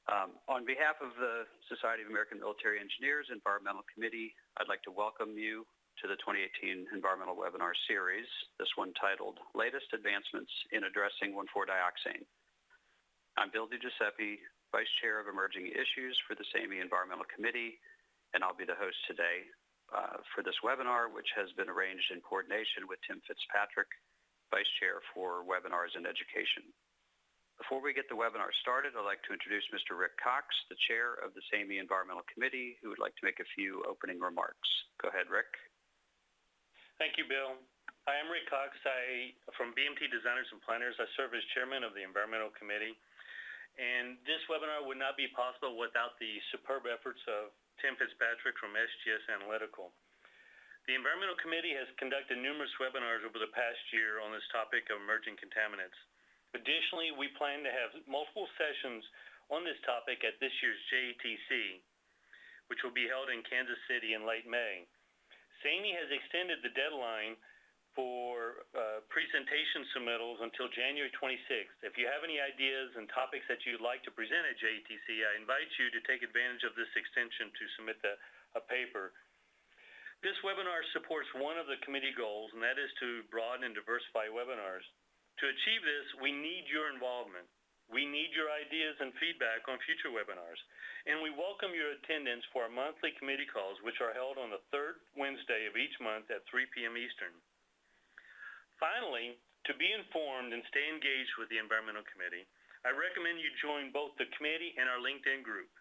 On behalf of the Society of American Military Engineers Environmental Committee, I'd like to welcome you to the 2018 Environmental Webinar Series, this one titled Latest Advancements in Addressing 1,4-Dioxane. I'm Bill DiGiuseppe, Vice Chair of Emerging Issues for the SAME Environmental Committee, and I'll be the host today for this webinar, which has been arranged in coordination with Tim Fitzpatrick, Vice Chair for Webinars and Education. Before we get the webinar started, I'd like to introduce Mr. Rick Cox, the Chair of the SAME Environmental Committee, who would like to make a few opening remarks. Go ahead, Rick. Thank you, Bill. Hi, I'm Rick Cox. From BMT Designers and Planners, I serve as Chairman of the Environmental Committee. And this webinar would not be possible without the superb efforts of Tim Fitzpatrick from SGS Analytical. The Environmental Committee has conducted numerous webinars over the past year on this topic of emerging contaminants. Additionally, we plan to have multiple sessions on this topic at this year's JETC, which will be held in Kansas City in late May. SAME has extended the deadline for presentation submittals until January 26th. If you have any ideas and topics that you'd like to present at JETC, I invite you to take advantage of this extension to submit a paper. This webinar supports one of the committee goals, and that is to broaden and diversify webinars. To achieve this, we need your involvement. We need your ideas and feedback on future webinars. And we welcome your attendance for our monthly committee calls, which are held on the third Wednesday of each month at 3 p.m. Eastern. Finally, to be informed and stay engaged with the Environmental Committee, I recommend you join both the committee and our LinkedIn group.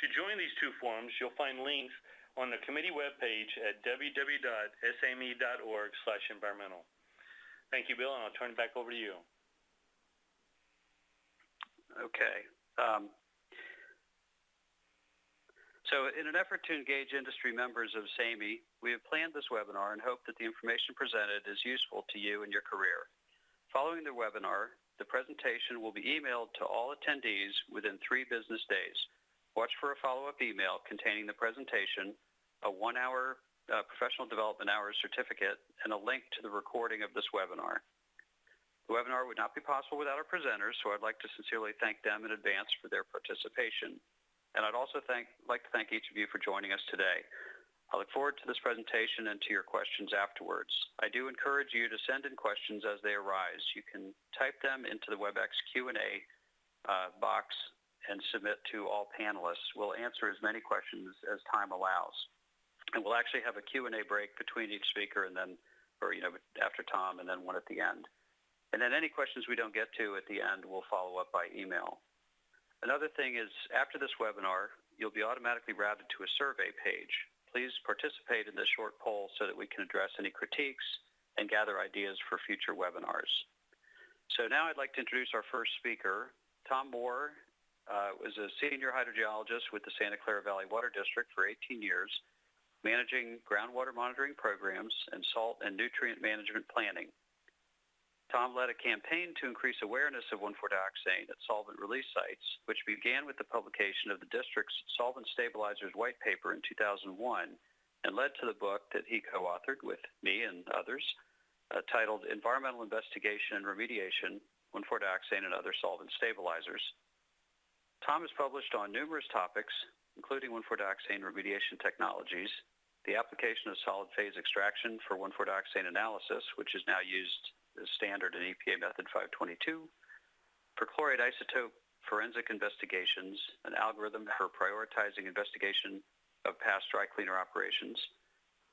To join these two forums, you'll find links on the committee webpage at www.sme.org/environmental. Thank you, Bill, and I'll turn it back over to you. Okay. So in an effort to engage industry members of SAME, we have planned this webinar and hope that the information presented is useful to you in your career. Following the webinar, the presentation will be emailed to all attendees within 3 business days. Watch for a follow-up email containing the presentation, a 1-hour professional development hours certificate, and a link to the recording of this webinar. The webinar would not be possible without our presenters, so I'd like to sincerely thank them in advance for their participation. And I'd also like to thank each of you for joining us today. I look forward to this presentation and to your questions afterwards. I do encourage you to send in questions as they arise. You can type them into the WebEx Q&A box and submit to all panelists. We'll answer as many questions as time allows. And we'll actually have a Q&A break between each speaker and then, after Tom, and then one at the end. And then any questions we don't get to at the end, we'll follow up by email. Another thing is, after this webinar, you'll be automatically routed to a survey page. Please participate in this short poll so that we can address any critiques and gather ideas for future webinars. So now I'd like to introduce our first speaker. Tom Moore was a senior hydrogeologist with the Santa Clara Valley Water District for 18 years, managing groundwater monitoring programs and salt and nutrient management planning. Tom led a campaign to increase awareness of 1,4-dioxane at solvent release sites, which began with the publication of the district's Solvent Stabilizers White Paper in 2001 and led to the book that he co-authored with me and others, titled Environmental Investigation and Remediation, 1,4-dioxane and Other Solvent Stabilizers. Tom has published on numerous topics, including 1,4-dioxane remediation technologies, the application of solid phase extraction for 1,4-dioxane analysis, which is now used as standard in EPA Method 522, perchlorate isotope forensic investigations, an algorithm for prioritizing investigation of past dry cleaner operations,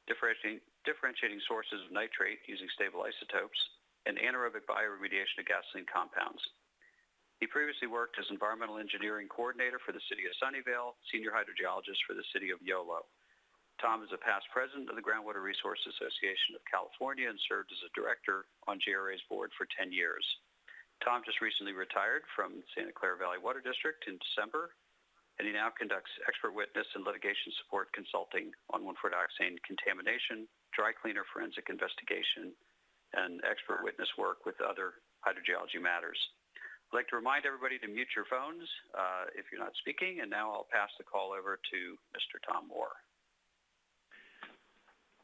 differentiating sources of nitrate using stable isotopes, and anaerobic bioremediation of gasoline compounds. He previously worked as environmental engineering coordinator for the city of Sunnyvale, senior hydrogeologist for the city of Yolo. Tom is a past president of the Groundwater Resource Association of California and served as a director on JRA's board for 10 years. Tom just recently retired from Santa Clara Valley Water District in December, and he now conducts expert witness and litigation support consulting on 1,4-dioxane contamination, dry cleaner forensic investigation, and expert witness work with other hydrogeology matters. I'd like to remind everybody to mute your phones if you're not speaking, and now I'll pass the call over to Mr. Tom Moore.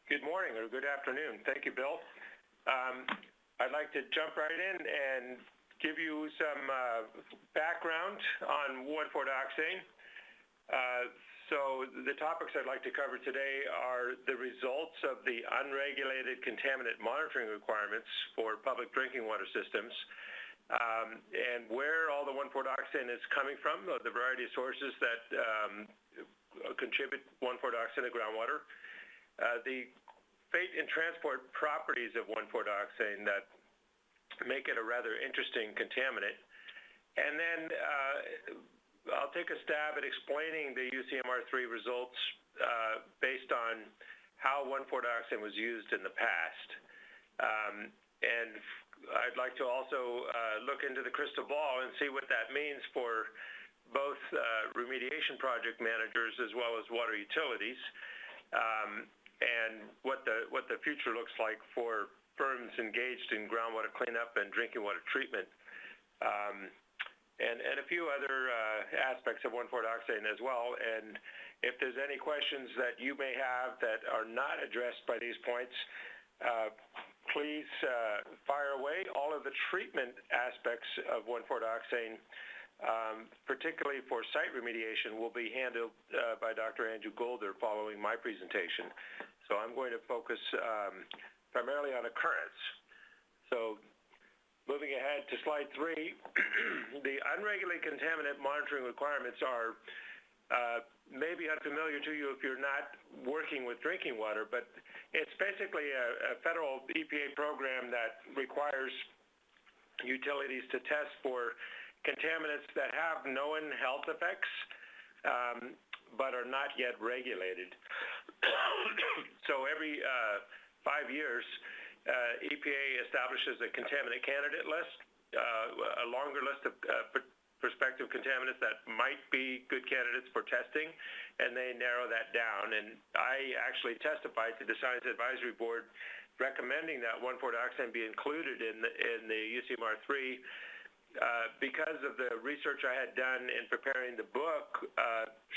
Good morning or good afternoon. Thank you, Bill. I'd like to jump right in and give you some background on 1,4-dioxane. So the topics I'd like to cover today are the results of the unregulated contaminant monitoring requirements for public drinking water systems, and where all the 1,4-dioxane is coming from, the variety of sources that contribute 1,4-dioxane to groundwater, the fate and transport properties of 1,4-dioxane that make it a rather interesting contaminant, and then I'll take a stab at explaining the UCMR3 results based on how 1,4-dioxane was used in the past. And I'd like to also look into the crystal ball and see what that means for both remediation project managers as well as water utilities, and what the future looks like for firms engaged in groundwater cleanup and drinking water treatment. And a few other aspects of 1,4-dioxane as well. And if there's any questions that you may have that are not addressed by these points, please fire away. All of the treatment aspects of 1,4-dioxane, particularly for site remediation, will be handled by Dr. Andrew Golder following my presentation. So I'm going to focus primarily on occurrence. So moving ahead to slide 3, the unregulated contaminant monitoring requirements are maybe unfamiliar to you if you're not working with drinking water, but it's basically a federal EPA program that requires utilities to test for contaminants that have known health effects, but are not yet regulated. So every 5 years, EPA establishes a Contaminant Candidate List, a longer list of prospective contaminants that might be good candidates for testing, and they narrow that down. And I actually testified to the Science Advisory Board recommending that 1,4-dioxane be included in the UCMR3 because of the research I had done in preparing the book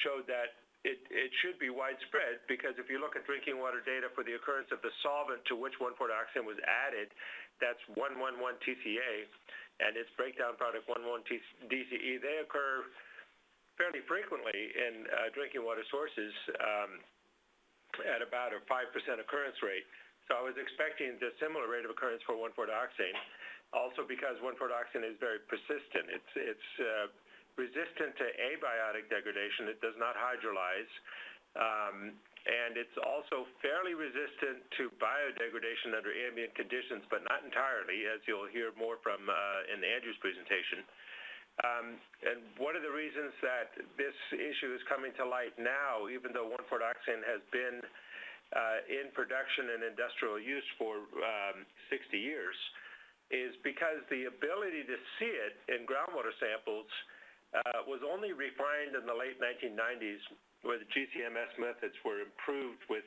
showed that it should be widespread, because if you look at drinking water data for the occurrence of the solvent to which 1,4-dioxane was added, that's 111 TCA, and its breakdown product 11 DCE, they occur fairly frequently in drinking water sources at about a 5% occurrence rate. So I was expecting the similar rate of occurrence for 1,4-dioxane, also because 1,4-dioxane is very persistent. It's resistant to abiotic degradation. It does not hydrolyze. And it's also fairly resistant to biodegradation under ambient conditions, but not entirely, as you'll hear more from in Andrew's presentation. And one of the reasons that this issue is coming to light now, even though 1,4-dioxane has been in production and industrial use for 60 years, is because the ability to see it in groundwater samples was only refined in the late 1990s, where the GCMS methods were improved with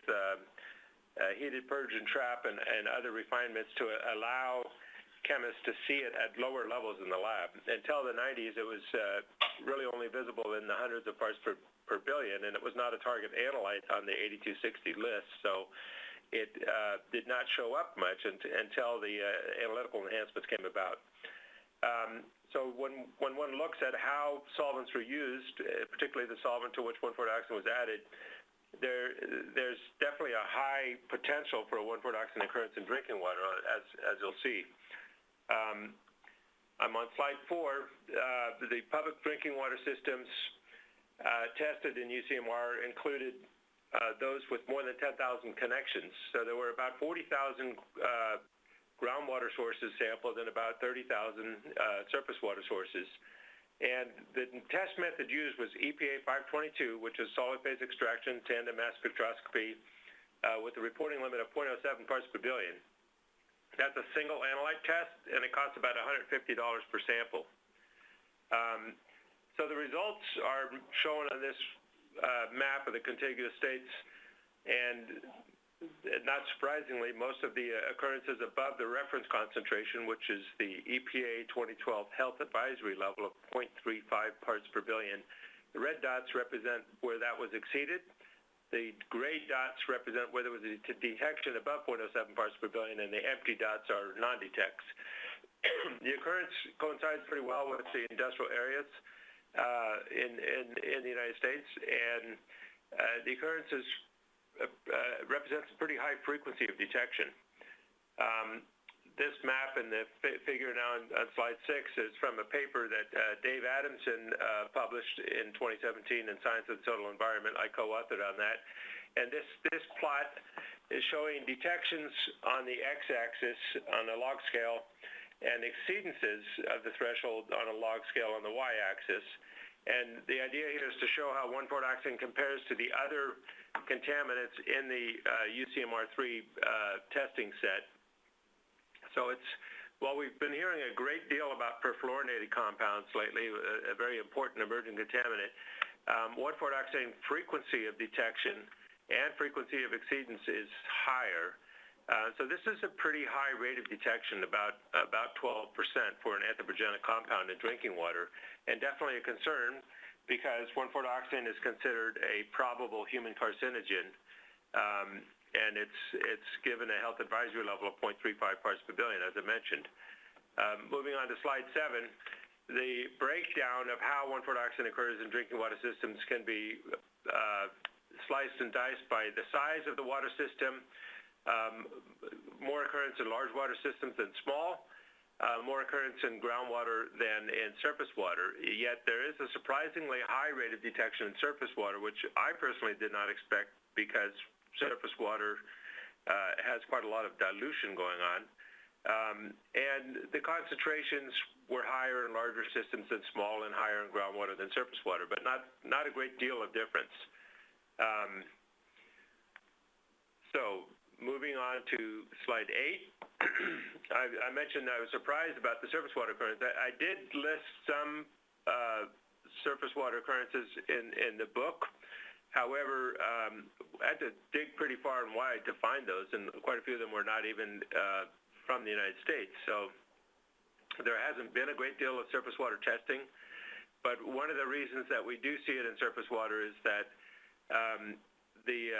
heated purge and trap and other refinements to allow chemists to see it at lower levels in the lab. Until the 90s, it was really only visible in the hundreds of parts per billion, and it was not a target analyte on the 8260 list, so it did not show up much until the analytical enhancements came about. So when one looks at how solvents were used, particularly the solvent to which 1,4-dioxane was added, there's definitely a high potential for a 1,4-dioxane occurrence in drinking water, as you'll see. I'm on slide 4. The public drinking water systems tested in UCMR included those with more than 10,000 connections. So there were about 40,000 groundwater sources sampled and about 30,000 surface water sources. And the test method used was EPA 522, which is solid phase extraction, tandem mass spectroscopy, with a reporting limit of 0.07 parts per billion. That's a single analyte test, and it costs about $150 per sample. So the results are shown on this map of the contiguous states, and not surprisingly, most of the occurrences above the reference concentration, which is the EPA 2012 health advisory level of 0.35 parts per billion. The red dots represent where that was exceeded. The gray dots represent where there was a detection above 0.07 parts per billion, and the empty dots are non-detects. The occurrence coincides pretty well with the industrial areas in the United States, and the occurrence represents a pretty high frequency of detection. This map and the figure now on slide 6 is from a paper that Dave Adamson published in 2017 in Science of the Soil Environment. I co-authored on that. And this plot is showing detections on the x-axis on a log scale and exceedances of the threshold on a log scale on the y-axis. And the idea here is to show how 1,4-dioxane compares to the other contaminants in the UCMR3 testing set. So while we've been hearing a great deal about perfluorinated compounds lately, a very important emerging contaminant, 1,4-dioxane frequency of detection and frequency of exceedance is higher. So this is a pretty high rate of detection, about 12% for an anthropogenic compound in drinking water, and definitely a concern because 1,4-dioxane is considered a probable human carcinogen. And it's given a health advisory level of 0.35 parts per billion, as I mentioned. Moving on to slide 7, the breakdown of how 1,4-dioxane occurs in drinking water systems can be sliced and diced by the size of the water system, more occurrence in large water systems than small, more occurrence in groundwater than in surface water. Yet there is a surprisingly high rate of detection in surface water, which I personally did not expect because surface water has quite a lot of dilution going on. And the concentrations were higher in larger systems than small and higher in groundwater than surface water, but not a great deal of difference. So moving on to slide 8, I mentioned I was surprised about the surface water occurrence. I did list some surface water occurrences in the book. However, I had to dig pretty far and wide to find those, and quite a few of them were not even from the United States. So there hasn't been a great deal of surface water testing, but one of the reasons that we do see it in surface water is that the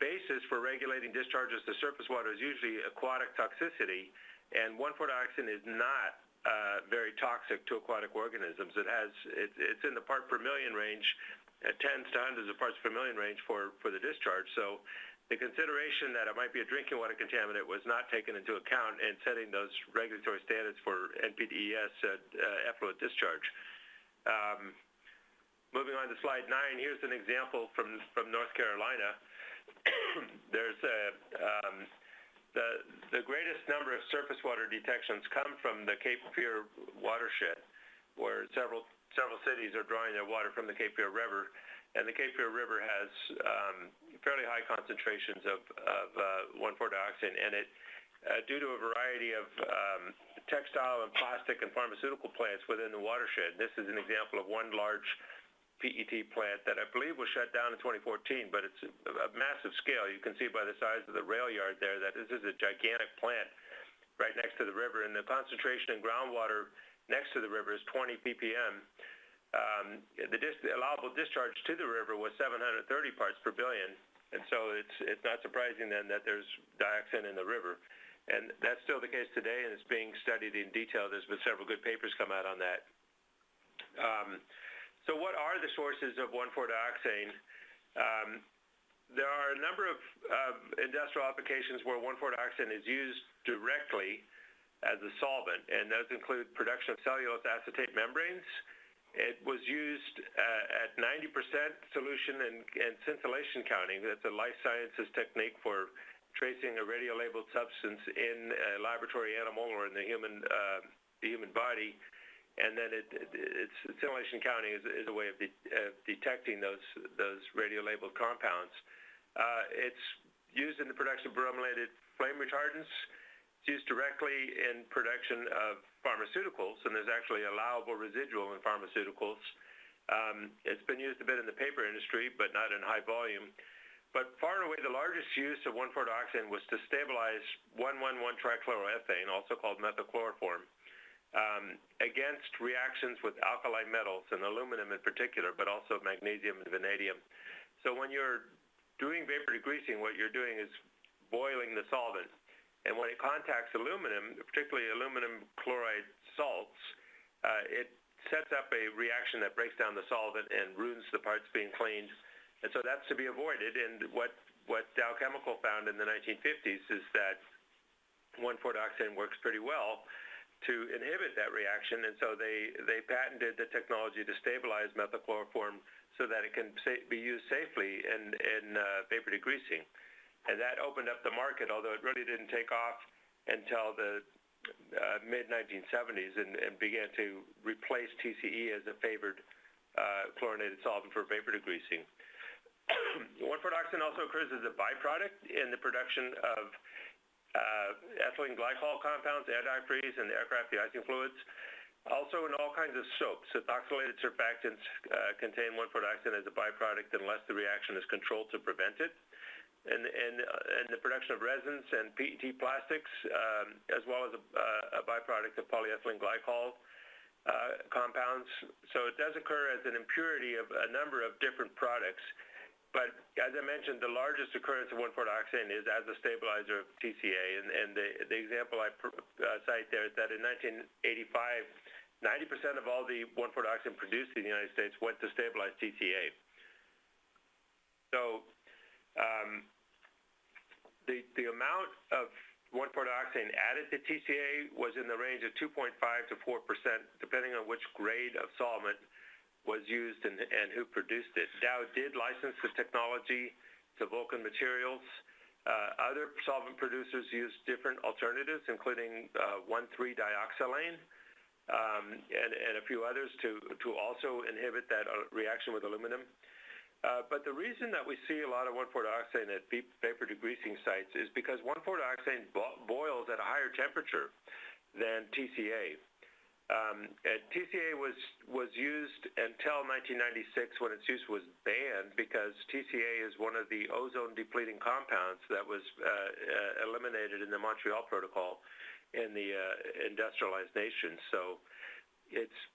basis for regulating discharges to surface water is usually aquatic toxicity, and 1,4-dioxane is not very toxic to aquatic organisms. It's in the part per million range, tens to hundreds of parts per million range for the discharge. So the consideration that it might be a drinking water contaminant was not taken into account in setting those regulatory standards for NPDES effluent discharge. Moving on to slide 9, here's an example from North Carolina. There's the greatest number of surface water detections come from the Cape Fear watershed, where several cities are drawing their water from the Cape Fear River, and the Cape Fear River has fairly high concentrations of 1,4-dioxane in it due to a variety of textile and plastic and pharmaceutical plants within the watershed. This is an example of one large PET plant that I believe was shut down in 2014, but it's a massive scale. You can see by the size of the rail yard there that this is a gigantic plant right next to the river, and the concentration in groundwater next to the river is 20 ppm. The allowable discharge to the river was 730 parts per billion, and so it's not surprising then that there's dioxin in the river. And that's still the case today, and it's being studied in detail. There's been several good papers come out on that. So what are the sources of 1,4-dioxane? There are a number of industrial applications where 1,4-dioxane is used directly as a solvent, and those include production of cellulose acetate membranes. It was used at 90% solution and scintillation counting. That's a life sciences technique for tracing a radiolabeled substance in a laboratory animal or in the human body. And then its scintillation counting is a way of detecting those radiolabeled compounds. It's used in the production of brominated flame retardants. It's used directly in production of pharmaceuticals, and there's actually allowable residual in pharmaceuticals. It's been used a bit in the paper industry, but not in high volume. But far and away, the largest use of 1,4-dioxane was to stabilize 1,1,1-trichloroethane, also called methylchloroform, against reactions with alkali metals, and aluminum in particular, but also magnesium and vanadium. So when you're doing vapor degreasing, what you're doing is boiling the solvent. And when it contacts aluminum, particularly aluminum chloride salts, it sets up a reaction that breaks down the solvent and ruins the parts being cleaned. And so that's to be avoided. And what Dow Chemical found in the 1950s is that 1,4-dioxane works pretty well to inhibit that reaction. And so they patented the technology to stabilize methylchloroform so that it can be used safely in vapor degreasing. And that opened up the market, although it really didn't take off until the mid-1970s and began to replace TCE as a favored chlorinated solvent for vapor degreasing. 1,4-dioxane also occurs as a byproduct in the production of ethylene glycol compounds, antifreeze, and the aircraft de-icing fluids. Also in all kinds of soaps, ethoxylated surfactants contain 1,4-dioxane as a byproduct unless the reaction is controlled to prevent it. And the production of resins and PET plastics, as well as a byproduct of polyethylene glycol compounds. So it does occur as an impurity of a number of different products. But as I mentioned, the largest occurrence of 1,4-dioxane is as a stabilizer of TCA. And the example I cite there is that in 1985, 90% of all the 1,4-dioxane produced in the United States went to stabilize TCA. So the amount of 1,4-dioxane added to TCA was in the range of 2.5 to 4%, depending on which grade of solvent was used and who produced it. Dow did license the technology to Vulcan Materials. Other solvent producers used different alternatives, including 1,3-dioxylane and a few others to also inhibit that reaction with aluminum. But the reason that we see a lot of 1,4-dioxane at vapor degreasing sites is because 1,4-dioxane boils at a higher temperature than TCA. TCA was used until 1996 when its use was banned because TCA is one of the ozone-depleting compounds that was eliminated in the Montreal Protocol in the industrialized nations. So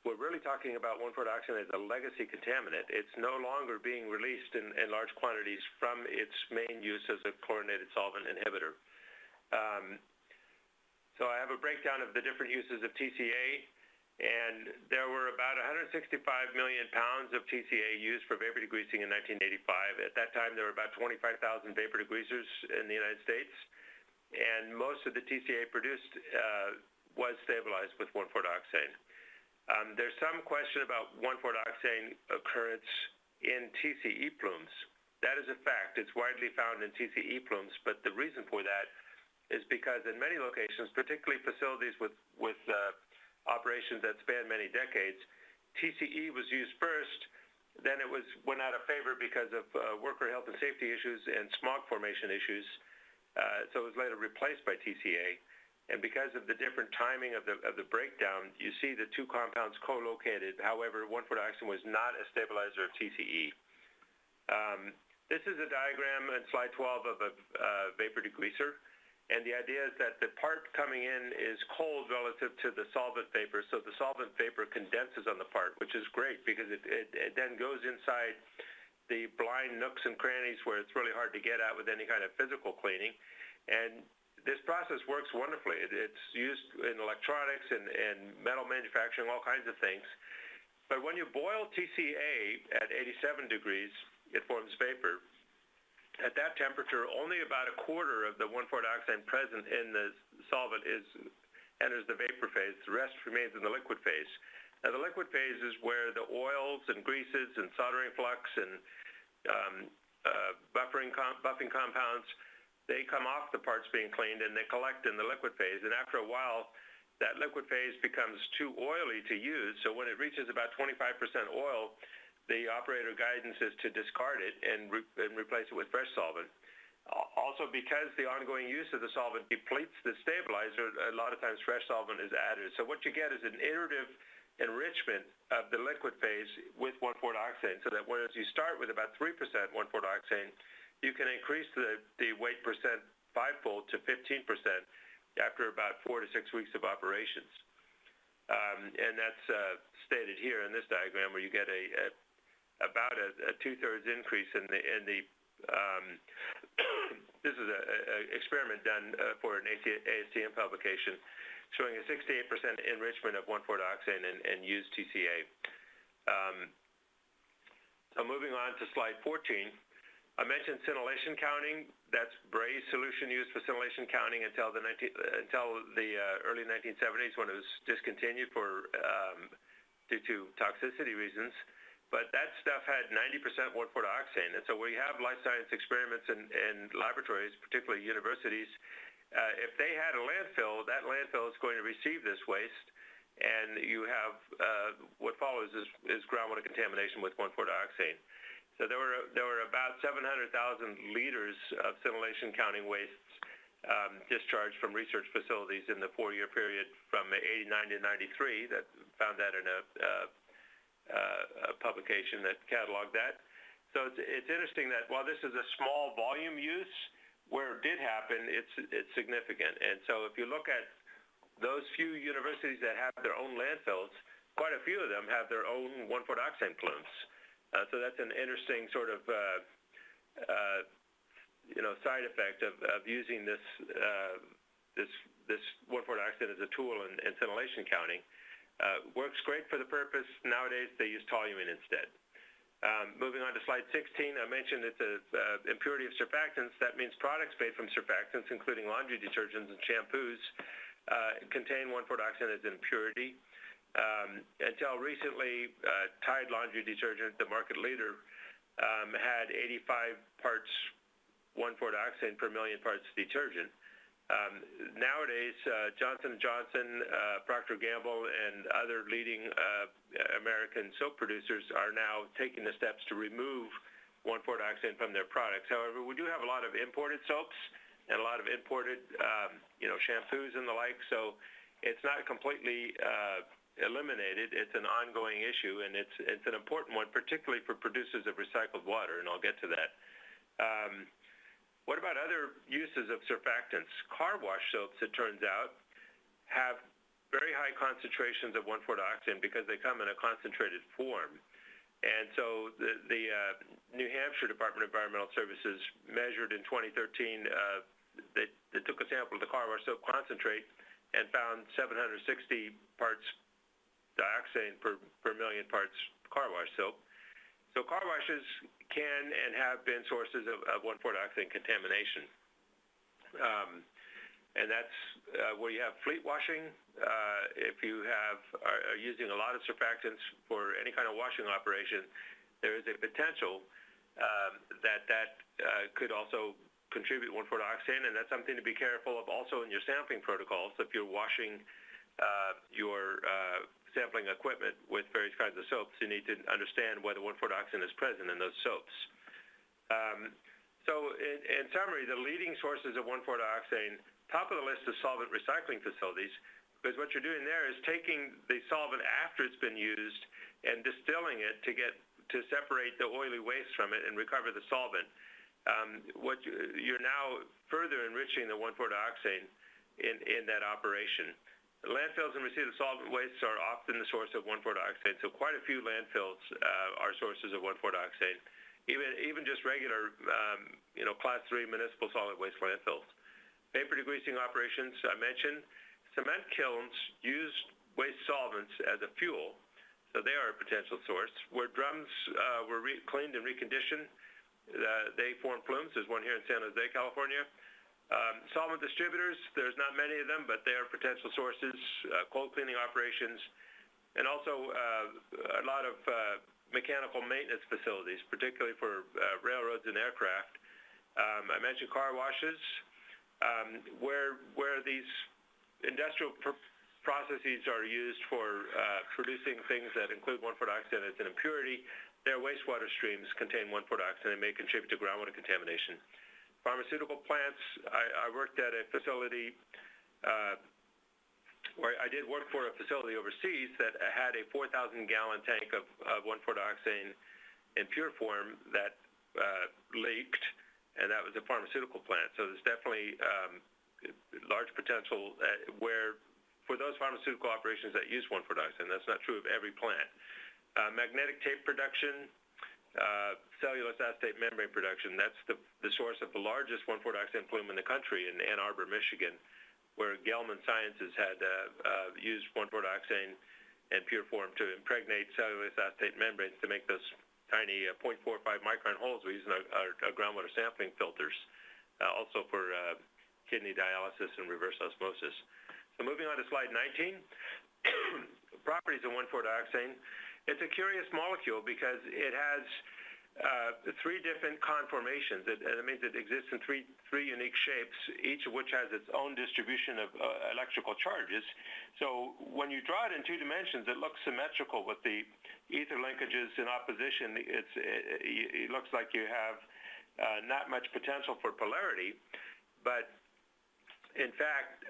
we're really talking about 1,4-dioxane as a legacy contaminant. It's no longer being released in large quantities from its main use as a chlorinated solvent inhibitor. So I have a breakdown of the different uses of TCA. And there were about 165 million pounds of TCA used for vapor degreasing in 1985. At that time, there were about 25,000 vapor degreasers in the United States. And most of the TCA produced was stabilized with 1,4-dioxane. There's some question about 1,4-dioxane occurrence in TCE plumes. That is a fact. It's widely found in TCE plumes. But the reason for that is because in many locations, particularly facilities with operations that span many decades, TCE was used first, then it went out of favor because of worker health and safety issues and smog formation issues, so it was later replaced by TCA. And because of the different timing of the breakdown, you see the two compounds co-located. However, 1,4-dioxane was not a stabilizer of TCE. This is a diagram in slide 12 of a vapor degreaser. And the idea is that the part coming in is cold relative to the solvent vapor, so the solvent vapor condenses on the part, which is great because it then goes inside the blind nooks and crannies where it's really hard to get at with any kind of physical cleaning. And this process works wonderfully. It's used in electronics and metal manufacturing, all kinds of things. But when you boil TCA at 87 degrees, it forms vapor. At that temperature, only about a quarter of the 1,4-dioxane present in the solvent enters the vapor phase. The rest remains in the liquid phase. Now, the liquid phase is where the oils and greases and soldering flux and buffing compounds, they come off the parts being cleaned and they collect in the liquid phase. And after a while, that liquid phase becomes too oily to use. So when it reaches about 25% oil, the operator guidance is to discard it and replace it with fresh solvent. Also, because the ongoing use of the solvent depletes the stabilizer, a lot of times fresh solvent is added. So what you get is an iterative enrichment of the liquid phase with 1,4-dioxane, so that whereas you start with about 3% 1,4-dioxane, you can increase the weight percent fivefold to 15% after about 4 to 6 weeks of operations. And that's stated here in this diagram, where you get about a 2/3 increase in the this is an experiment done for an ASTM publication showing a 68% enrichment of 1,4-dioxane and used TCA. So moving on to slide 14, I mentioned scintillation counting. That's Bray's solution used for scintillation counting until the early 1970s when it was discontinued due to toxicity reasons. But that stuff had 90% 1,4-dioxane. And so we have life science experiments in laboratories, particularly universities. If they had a landfill, that landfill is going to receive this waste, and you have what follows is groundwater contamination with 1,4-dioxane. So there were about 700,000 liters of scintillation counting wastes discharged from research facilities in the 4-year period from 89 to 93. That found that in a publication that cataloged that. So it's interesting that while this is a small volume use, where it did happen, it's significant. And so if you look at those few universities that have their own landfills, quite a few of them have their own 1,4-dioxane plumes. So that's an interesting sort of side effect of using this 1,4-dioxane as a tool in scintillation counting. Works great for the purpose. Nowadays, they use toluene instead. Moving on to slide 16, I mentioned it's an impurity of surfactants. That means products made from surfactants, including laundry detergents and shampoos, contain 1,4-dioxane as an impurity. Until recently, Tide laundry detergent, the market leader, had 85 parts 1,4-dioxane per million parts detergent. Nowadays, Johnson & Johnson, Procter & Gamble, and other leading American soap producers are now taking the steps to remove 1,4-dioxane from their products. However, we do have a lot of imported soaps and a lot of imported, shampoos and the like, so it's not completely eliminated. It's an ongoing issue, and it's an important one, particularly for producers of recycled water, and I'll get to that. What about other uses of surfactants? Car wash soaps, it turns out, have very high concentrations of 1,4-dioxane because they come in a concentrated form. And so the New Hampshire Department of Environmental Services measured in 2013, they took a sample of the car wash soap concentrate and found 760 parts dioxane per million parts car wash soap. So car washes can and have been sources of 1,4-dioxane contamination. And that's where you have fleet washing. If you are using a lot of surfactants for any kind of washing operation, there is a potential that could also contribute 1,4-dioxane, and that's something to be careful of also in your sampling protocols. If you're washing your sampling equipment with various kinds of soaps, you need to understand whether 1,4-dioxane is present in those soaps. So in summary, the leading sources of 1,4-dioxane, top of the list is solvent recycling facilities, because what you're doing there is taking the solvent after it's been used and distilling it to separate the oily waste from it and recover the solvent. You're now further enriching the 1,4-dioxane in that operation. Landfills and receipt of solvent wastes are often the source of 1,4-dioxane, so quite a few landfills are sources of 1,4-dioxane, even just regular, Class 3 municipal solid waste landfills. Vapor degreasing operations, I mentioned. Cement kilns use waste solvents as a fuel, so they are a potential source. Where drums were cleaned and reconditioned, they form plumes. There's one here in San Jose, California. Solvent distributors, there's not many of them, but they are potential sources. Cold cleaning operations, and also a lot of mechanical maintenance facilities, particularly for railroads and aircraft. I mentioned car washes, where these industrial processes are used for producing things that include 1,4-dioxane as an impurity. Their wastewater streams contain 1,4-dioxane and may contribute to groundwater contamination. Pharmaceutical plants, I worked at a facility where I did work for a facility overseas that had a 4,000-gallon tank of 1,4-dioxane in pure form that leaked, and that was a pharmaceutical plant. So there's definitely large potential for those pharmaceutical operations that use 1,4-dioxane. That's not true of every plant. Magnetic tape production, cellulose acetate membrane production. That's the source of the largest 1,4-dioxane plume in the country in Ann Arbor, Michigan, where Gelman Sciences had used 1,4-dioxane and pure form to impregnate cellulose acetate membranes to make those tiny 0.45 micron holes we use in our groundwater sampling filters, also for kidney dialysis and reverse osmosis. So moving on to slide 19, properties of 1,4-dioxane. It's a curious molecule because it has three different conformations. It means it exists in three unique shapes, each of which has its own distribution of electrical charges. So when you draw it in 2 dimensions, it looks symmetrical with the ether linkages in opposition. It looks like you have not much potential for polarity, but in fact,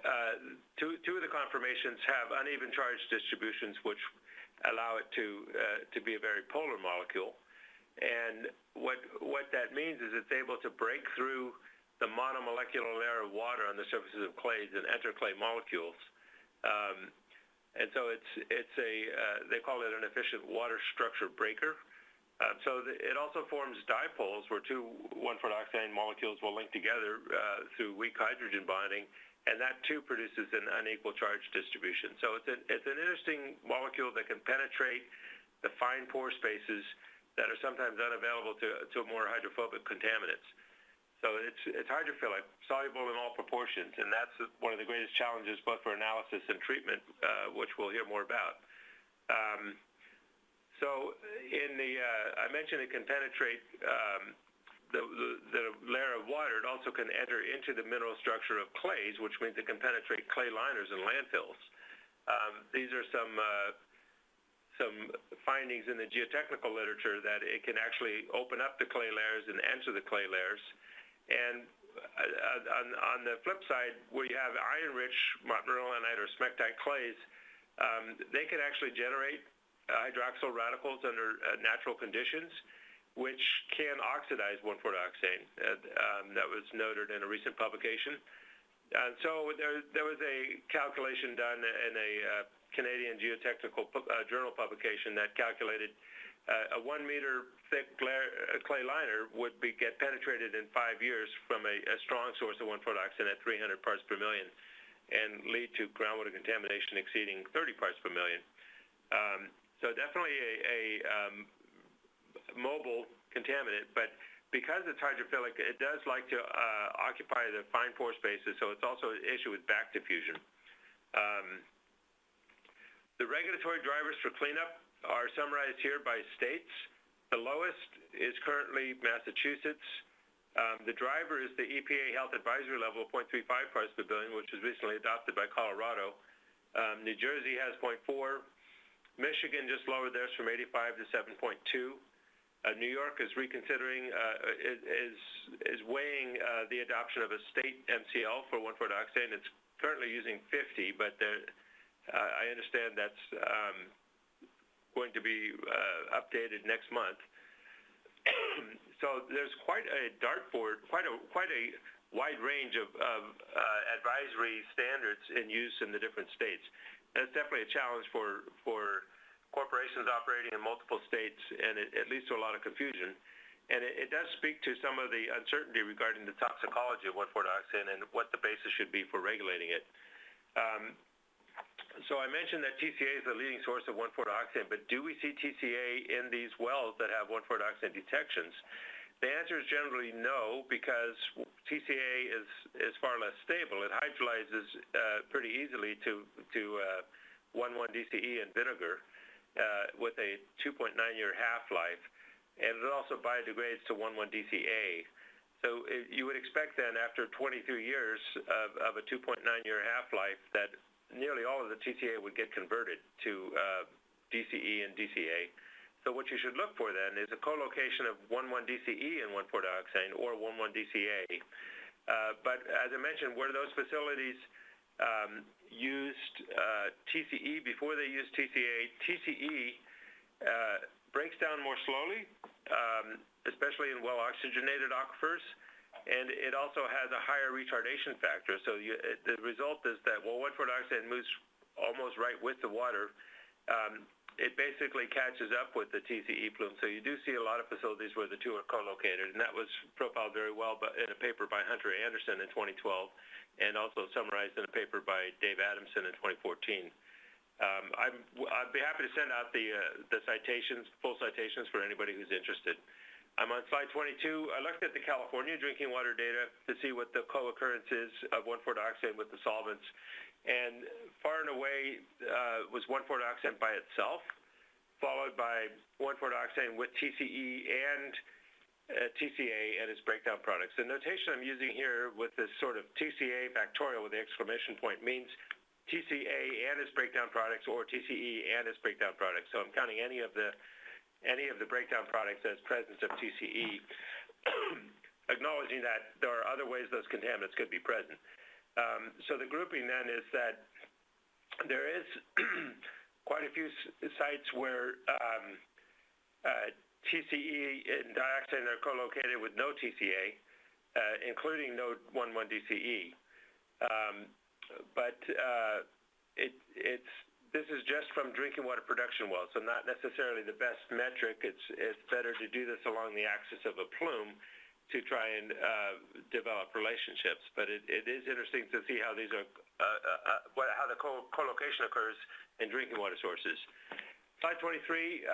two of the conformations have uneven charge distributions, which allow it to be a very polar molecule. And what that means is it's able to break through the monomolecular layer of water on the surfaces of clays and enter clay molecules. And so they call it an efficient water structure breaker. So it also forms dipoles where 2 1,4-dioxane molecules will link together through weak hydrogen bonding, and that too produces an unequal charge distribution. So it's an interesting molecule that can penetrate the fine pore spaces that are sometimes unavailable to more hydrophobic contaminants. So it's hydrophilic, soluble in all proportions, and that's one of the greatest challenges both for analysis and treatment, which we'll hear more about. So I mentioned it can penetrate the layer of water. It also can enter into the mineral structure of clays, which means it can penetrate clay liners and landfills. These are some findings in the geotechnical literature that it can actually open up the clay layers and enter the clay layers. And on the flip side, where you have iron-rich montmorillonite or smectite clays, they can actually generate hydroxyl radicals under natural conditions, which can oxidize 1,4-dioxane. That was noted in a recent publication. And so there was a calculation done in a Canadian Geotechnical Journal publication that calculated a 1 meter thick clay liner would get penetrated in 5 years from a strong source of 1,4-dioxane at 300 parts per million and lead to groundwater contamination exceeding 30 parts per million. So definitely a mobile contaminant, but because it's hydrophilic, it does like to occupy the fine pore spaces, so it's also an issue with back diffusion. The regulatory drivers for cleanup are summarized here by states. The lowest is currently Massachusetts. The driver is the EPA Health Advisory level of 0.35 parts per billion, which was recently adopted by Colorado. New Jersey has 0.4. Michigan just lowered theirs from 85 to 7.2. New York is reconsidering, is weighing the adoption of a state MCL for 1,4-dioxane. It's currently using 50, but I understand that's going to be updated next month. So there's quite a dartboard, quite a wide range of advisory standards in use in the different states. And it's definitely a challenge for corporations operating in multiple states, and it leads to a lot of confusion. And it does speak to some of the uncertainty regarding the toxicology of 1,4-dioxane and what the basis should be for regulating it. So I mentioned that TCA is the leading source of 1,4-dioxane, but do we see TCA in these wells that have 1,4-dioxane detections? The answer is generally no, because TCA is far less stable. It hydrolyzes pretty easily to 1,1-DCE in vinegar with a 2.9-year half-life, and it also biodegrades to 1,1-DCA. So you would expect then, after 23 years of a 2.9-year half-life, that nearly all of the TCA would get converted to DCE and DCA. So what you should look for then is a co-location of 1,1-DCE and 1,4-dioxane or 1,1-DCA. But as I mentioned, where those facilities used TCE before they used TCA, TCE breaks down more slowly, especially in well-oxygenated aquifers, and it also has a higher retardation factor. So the result is that while 1,4-dioxane moves almost right with the water, it basically catches up with the TCE plume. So you do see a lot of facilities where the two are co-located, and that was profiled very well in a paper by Hunter Anderson in 2012, and also summarized in a paper by Dave Adamson in 2014. I'd be happy to send out the citations, full citations for anybody who's interested. I'm on slide 22. I looked at the California drinking water data to see what the co-occurrence is of 1,4-dioxane with the solvents. And far and away was 1,4-dioxane by itself, followed by 1,4-dioxane with TCE and TCA and its breakdown products. The notation I'm using here with this sort of TCA factorial with the exclamation point means TCA and its breakdown products, or TCE and its breakdown products. So I'm counting any of the breakdown products as presence of TCE, acknowledging that there are other ways those contaminants could be present. So the grouping then is that there is quite a few sites where TCE and dioxane are co-located with no TCA, including node 11 DCE. This is just from drinking water production wells, so not necessarily the best metric. It's better to do this along the axis of a plume to try and develop relationships. But it is interesting to see how these are, how the co-location occurs in drinking water sources. Slide 23.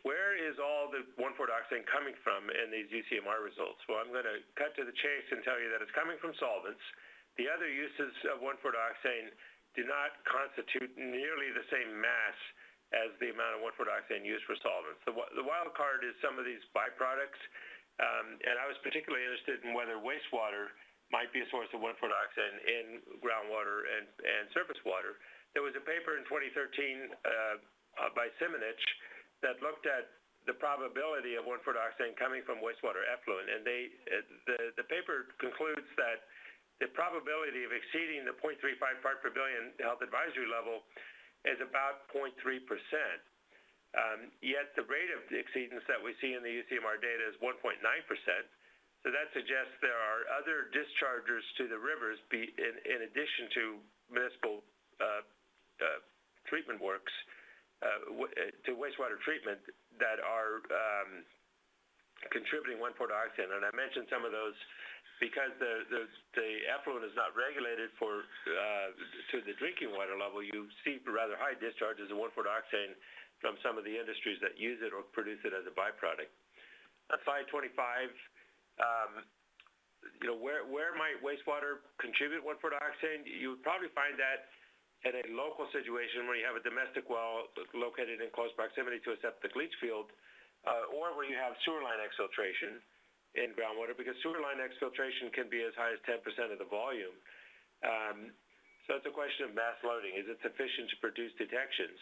Where is all the 1,4-dioxane coming from in these UCMR results? Well, I'm going to cut to the chase and tell you that it's coming from solvents. The other uses of 1,4-dioxane do not constitute nearly the same mass as the amount of 1,4-dioxane used for solvents. The wild card is some of these byproducts, and I was particularly interested in whether wastewater might be a source of 1,4-dioxane in groundwater and surface water. There was a paper in 2013 by Simonich that looked at the probability of 1,4-dioxane coming from wastewater effluent, and the paper concludes that the probability of exceeding the 0.35 part per billion health advisory level is about 0.3%. Yet the rate of exceedance that we see in the UCMR data is 1.9%. So that suggests there are other dischargers to the rivers in addition to municipal treatment works, to wastewater treatment, that are contributing 1,4-dioxane. And I mentioned some of those because the effluent is not regulated to the drinking water level. You see rather high discharges of 1,4-dioxane from some of the industries that use it or produce it as a byproduct. On slide 25, where might wastewater contribute 1,4-dioxane? You would probably find that in a local situation where you have a domestic well located in close proximity to a septic leach field, or where you have sewer line exfiltration in groundwater, because sewer line exfiltration can be as high as 10% of the volume. So it's a question of mass loading. Is it sufficient to produce detections?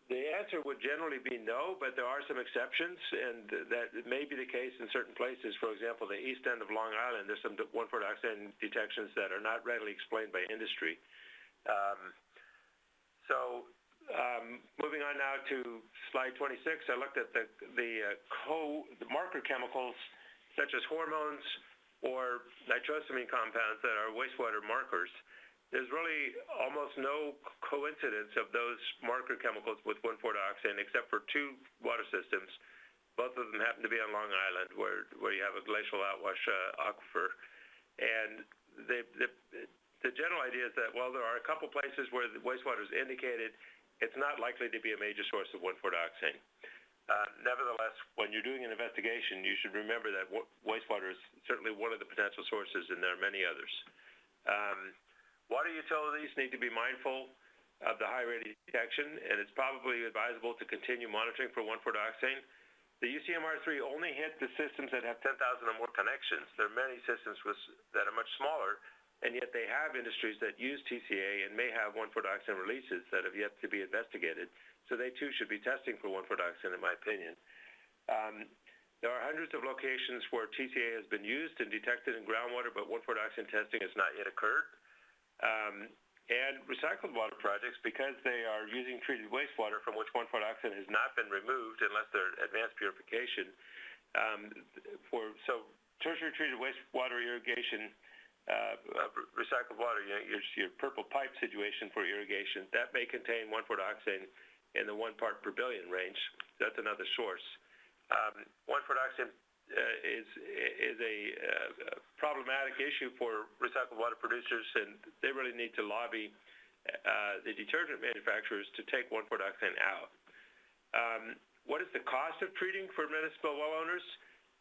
The answer would generally be no, but there are some exceptions, and that may be the case in certain places. For example, the east end of Long Island, there's some 1,4-dioxane detections that are not readily explained by industry. Moving on now to slide 26, I looked at the marker chemicals such as hormones or nitrosamine compounds that are wastewater markers. There's really almost no coincidence of those marker chemicals with 1,4-dioxane except for two water systems. Both of them happen to be on Long Island, where you have a glacial outwash aquifer. And the general idea is that, well, there are a couple places where the wastewater is indicated. It's not likely to be a major source of 1,4-dioxane. Nevertheless, when you're doing an investigation, you should remember that wastewater is certainly one of the potential sources, and there are many others. Water utilities need to be mindful of the high rate of detection, and it's probably advisable to continue monitoring for 1,4-dioxane. The UCMR3 only hit the systems that have 10,000 or more connections. There are many systems that are much smaller, and yet they have industries that use TCA and may have 1,4-dioxane releases that have yet to be investigated. So they too should be testing for 1,4-dioxane, in my opinion. There are hundreds of locations where TCA has been used and detected in groundwater, but 1,4-dioxane testing has not yet occurred. And recycled water projects, because they are using treated wastewater from which 1,4-dioxane has not been removed unless they're advanced purification. So tertiary treated wastewater irrigation recycled water, your purple pipe situation for irrigation, that may contain 1,4-dioxane in the 1 part per billion range. That's another source. 1,4-dioxane is a problematic issue for recycled water producers, and they really need to lobby the detergent manufacturers to take 1,4-dioxane out. What is the cost of treating for municipal well owners?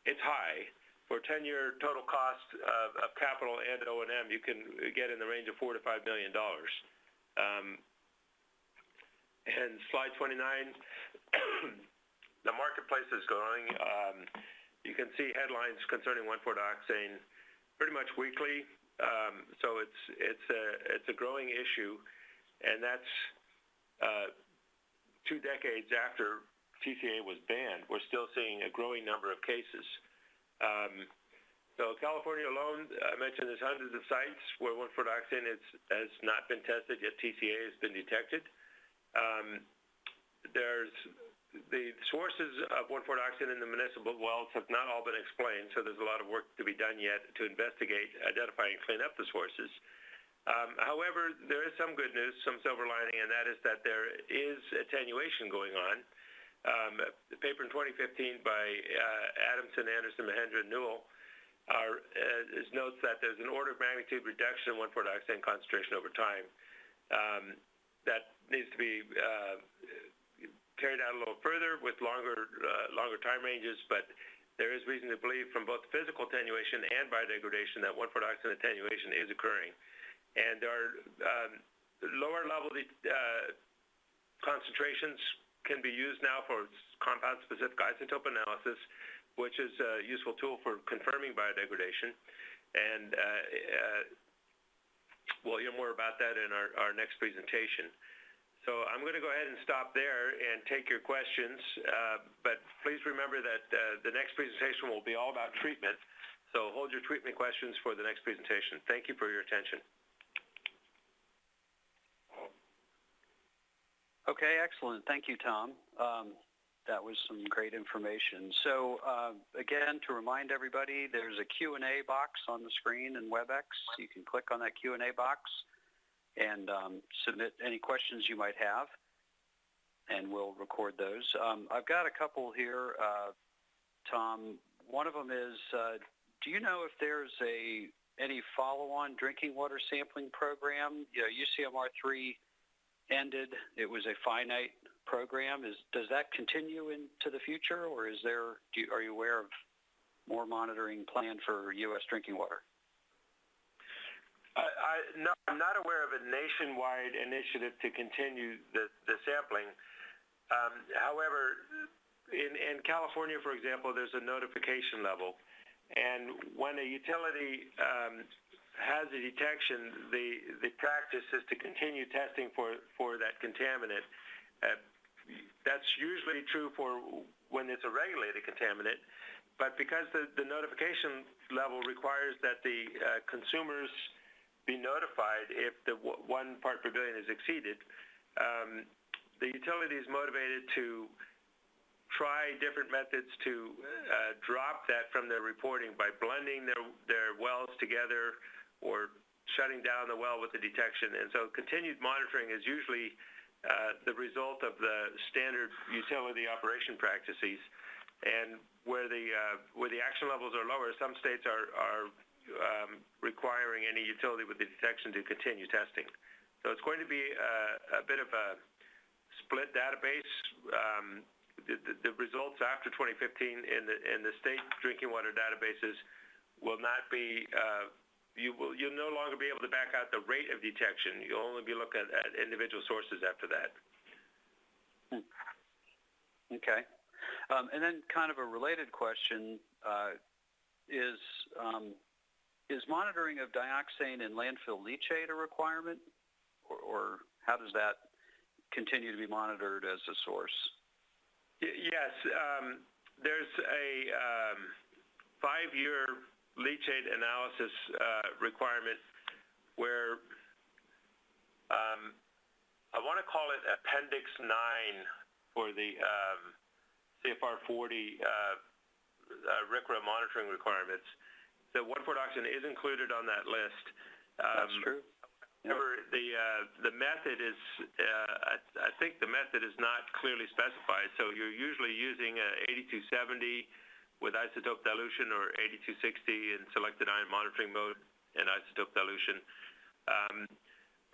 It's high. For a 10-year total cost of capital and O&M, you can get in the range of $4 to $5 million. And slide 29, the marketplace is growing. You can see headlines concerning 1,4-dioxane pretty much weekly. So it's a growing issue, and that's 2 decades after TCA was banned. We're still seeing a growing number of cases. So California alone, I mentioned there's hundreds of sites where 1,4-dioxane has not been tested, yet TCA has been detected. There's the sources of 1,4-dioxane in the municipal wells have not all been explained, so there's a lot of work to be done yet to investigate, identify, and clean up the sources. However, there is some good news, some silver lining, and that is that there is attenuation going on. The paper in 2015 by Adamson, Anderson, Mahendra, and Newell notes that there's an order of magnitude reduction in 1,4-dioxane concentration over time. That needs to be carried out a little further with longer time ranges, but there is reason to believe from both physical attenuation and biodegradation that 1,4-dioxane attenuation is occurring. And there are lower level concentrations can be used now for compound-specific isotope analysis, which is a useful tool for confirming biodegradation. And we'll hear more about that in our next presentation. So I'm going to go ahead and stop there and take your questions. But please remember that the next presentation will be all about treatment. So hold your treatment questions for the next presentation. Thank you for your attention. Okay, excellent. Thank you, Tom. That was some great information. So again, to remind everybody, there's a Q&A box on the screen in WebEx. You can click on that Q&A box and submit any questions you might have, and we'll record those. I've got a couple here, Tom. One of them is, do you know if there's any follow-on drinking water sampling program? UCMR3 ended. It was a finite program. Does that continue into the future, or are you aware of more monitoring planned for U.S. drinking water? No, I'm not aware of a nationwide initiative to continue the sampling. However, in California, for example, there's a notification level, and when a utility has a detection, the practice is to continue testing for that contaminant. That's usually true for when it's a regulated contaminant, but because the notification level requires that the consumers be notified if the 1 part per billion is exceeded, the utility is motivated to try different methods to drop that from their reporting by blending their wells together or shutting down the well with the detection. And so continued monitoring is usually the result of the standard utility operation practices. And where the action levels are lower, some states are requiring any utility with the detection to continue testing. So it's going to be a bit of a split database. The results after 2015 in the state drinking water databases will not be you'll no longer be able to back out the rate of detection. You'll only be looking at individual sources after that. Okay. And then kind of a related question is monitoring of dioxane in landfill leachate a requirement, or how does that continue to be monitored as a source? Yes. There's a 5-year leachate analysis requirement where I want to call it Appendix 9 for the CFR 40 RCRA monitoring requirements. the 1,4-dioxane is included on that list. That's true. However, the method is, I think the method is not clearly specified. So you're usually using 8270 with isotope dilution or 8260 in selected ion monitoring mode and isotope dilution.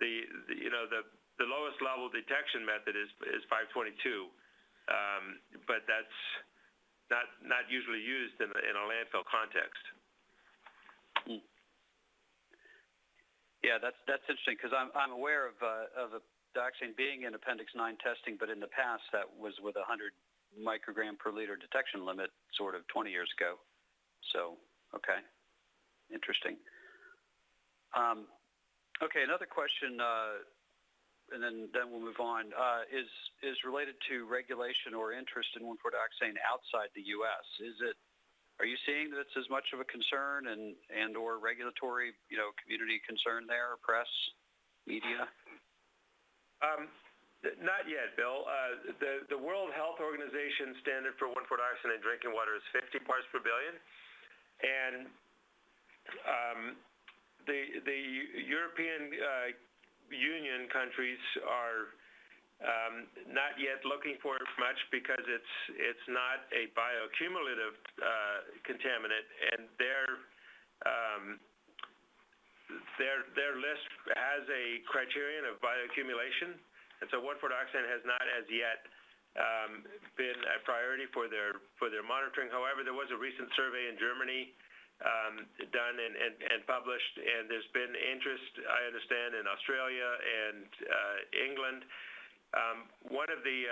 The lowest level detection method is 522, but that's not usually used in a landfill context. Yeah, that's interesting because I'm aware of a dioxane being in Appendix 9 testing, but in the past that was with a 100 microgram per liter detection limit, sort of 20 years ago. So, okay, interesting. Okay, another question, and then we'll move on, is related to regulation or interest in 1,4-dioxane outside the U.S. Are you seeing that it's as much of a concern and or regulatory, community concern there, press, media? Not yet, Bill. The World Health Organization standard for 1,4-dioxane in drinking water is 50 parts per billion, and the European Union countries are not yet looking for it much because it's not a bioaccumulative contaminant, and their list has a criterion of bioaccumulation, and so 1,4-dioxane has not as yet been a priority for their monitoring. However, there was a recent survey in Germany done and published, and there's been interest, I understand, in Australia and England. One of the,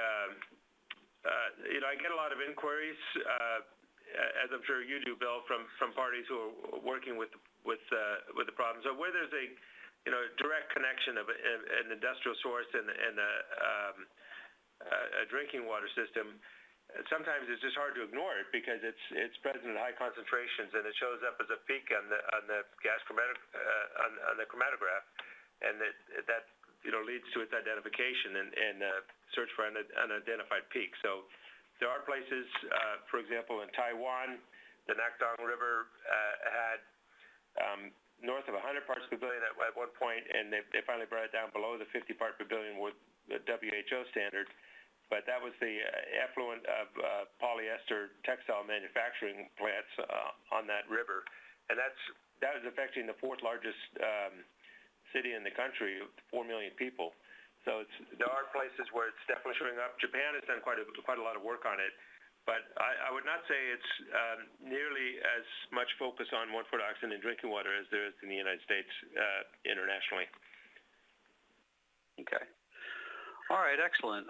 I get a lot of inquiries, as I'm sure you do, Bill, from parties who are working with the problem. So where there's a direct connection of an industrial source and a drinking water system, sometimes it's just hard to ignore it because it's present in high concentrations and it shows up as a peak on the gas on the chromatograph, and that leads to its identification and search for an unidentified peak. So there are places, for example, in Taiwan, the Nakdong River had north of 100 parts per billion at one point, and they finally brought it down below the 50 part per billion with the WHO standard. But that was the effluent of polyester textile manufacturing plants on that river, and that is affecting the fourth largest city in the country, 4 million people. So there are places where it's definitely showing up. Japan has done quite a lot of work on it, but I would not say it's nearly as much focus on 1,4-dioxane in drinking water as there is in the United States internationally. Okay. All right, excellent.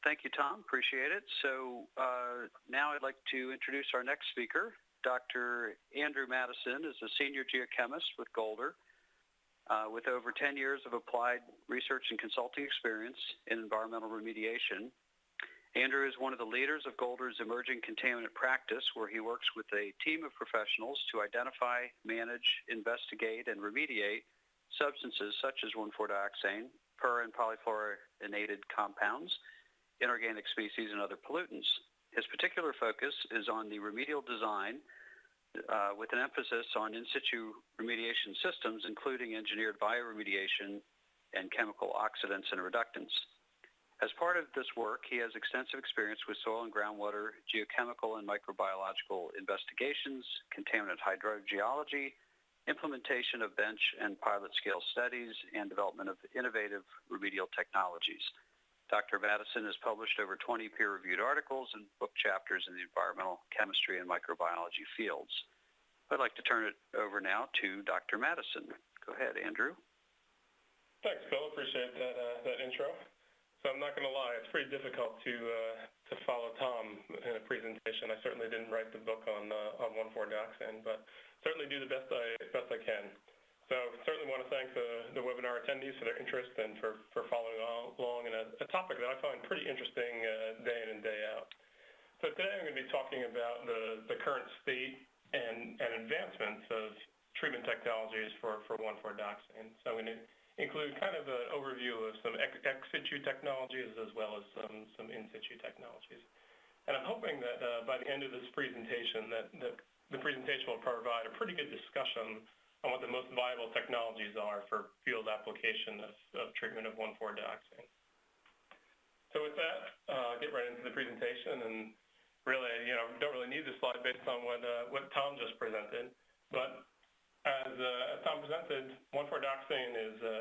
Thank you, Tom. Appreciate it. So now I'd like to introduce our next speaker. Dr. Andrew Madison is a senior geochemist with Golder with over 10 years of applied research and consulting experience in environmental remediation. Andrew is one of the leaders of Golder's Emerging Contaminant practice, where he works with a team of professionals to identify, manage, investigate, and remediate substances such as 1,4-dioxane, per- and polyfluorinated compounds, inorganic species, and other pollutants. His particular focus is on the remedial design with an emphasis on in situ remediation systems, including engineered bioremediation and chemical oxidants and reductants. As part of this work, he has extensive experience with soil and groundwater, geochemical and microbiological investigations, contaminant hydrogeology, implementation of bench and pilot scale studies, and development of innovative remedial technologies. Dr. Madison has published over 20 peer-reviewed articles and book chapters in the environmental chemistry and microbiology fields. I'd like to turn it over now to Dr. Madison. Go ahead, Andrew. Thanks, Bill. Appreciate that intro. So I'm not going to lie, it's pretty difficult to follow Tom in a presentation. I certainly didn't write the book on 1,4-dioxane, but certainly do the best I can. So certainly want to thank the webinar attendees for their interest and for following along in a topic that I find pretty interesting day in and day out. So today I'm going to be talking about the current state and advancements of treatment technologies for 1,4-dioxane. So I'm going to include kind of an overview of some ex situ technologies as well as some in situ technologies. And I'm hoping that by the end of this presentation that the presentation will provide a pretty good discussion on what the most viable technologies are for field application of treatment of 1,4-dioxane. So with that, get right into the presentation, and really, don't really need this slide based on what Tom just presented, but as Tom presented, 1,4-dioxane is a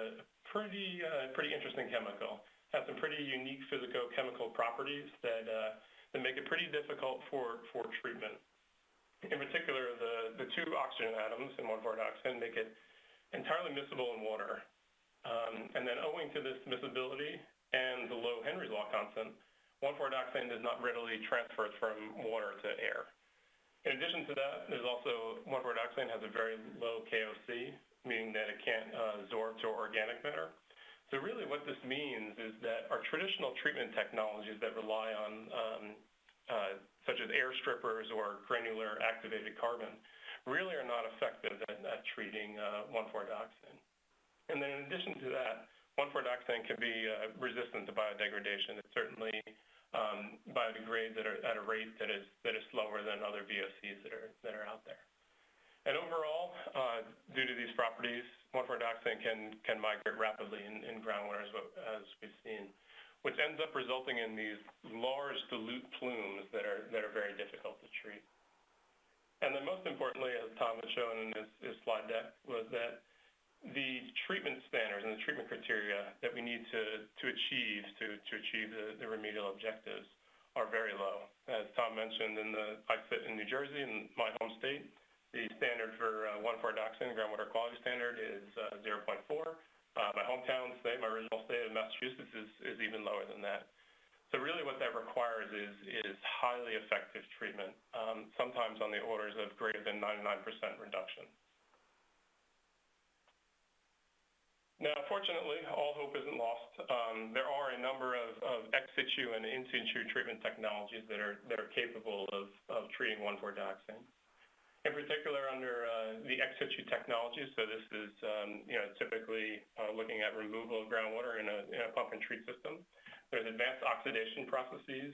pretty interesting chemical. It has some pretty unique physicochemical properties that make it pretty difficult for treatment. In particular, the two oxygen atoms in 1,4-dioxane make it entirely miscible in water. And then owing to this miscibility and the low Henry's law constant, 1,4-dioxane does not readily transfer from water to air. In addition to that, there's also 1,4-dioxane has a very low KOC, meaning that it can't absorb to organic matter. So really what this means is that our traditional treatment technologies that rely on such as air strippers or granular activated carbon, really are not effective at treating 1,4-dioxane. And then in addition to that, 1,4-dioxane can be resistant to biodegradation. It certainly biodegrades at a rate that is slower than other VOCs that are out there. And overall, due to these properties, 1,4-dioxane can migrate rapidly in groundwater as we've seen, which ends up resulting in these large dilute plumes that are very difficult to treat. And then most importantly, as Tom had shown in his slide deck, was that the treatment standards and the treatment criteria that we need to achieve the remedial objectives are very low. As Tom mentioned, I sit in New Jersey, in my home state, the standard for 1,4-dioxane, groundwater quality standard, is 0.4. My hometown state, my original state of Massachusetts, is even lower than that. So really what that requires is highly effective treatment, sometimes on the orders of greater than 99% reduction. Now, fortunately, all hope isn't lost. There are a number of ex situ and in situ treatment technologies that are capable of treating 1,4-dioxane. In particular, under the ex situ technology, so this is typically looking at removal of groundwater in a pump and treat system. There's advanced oxidation processes,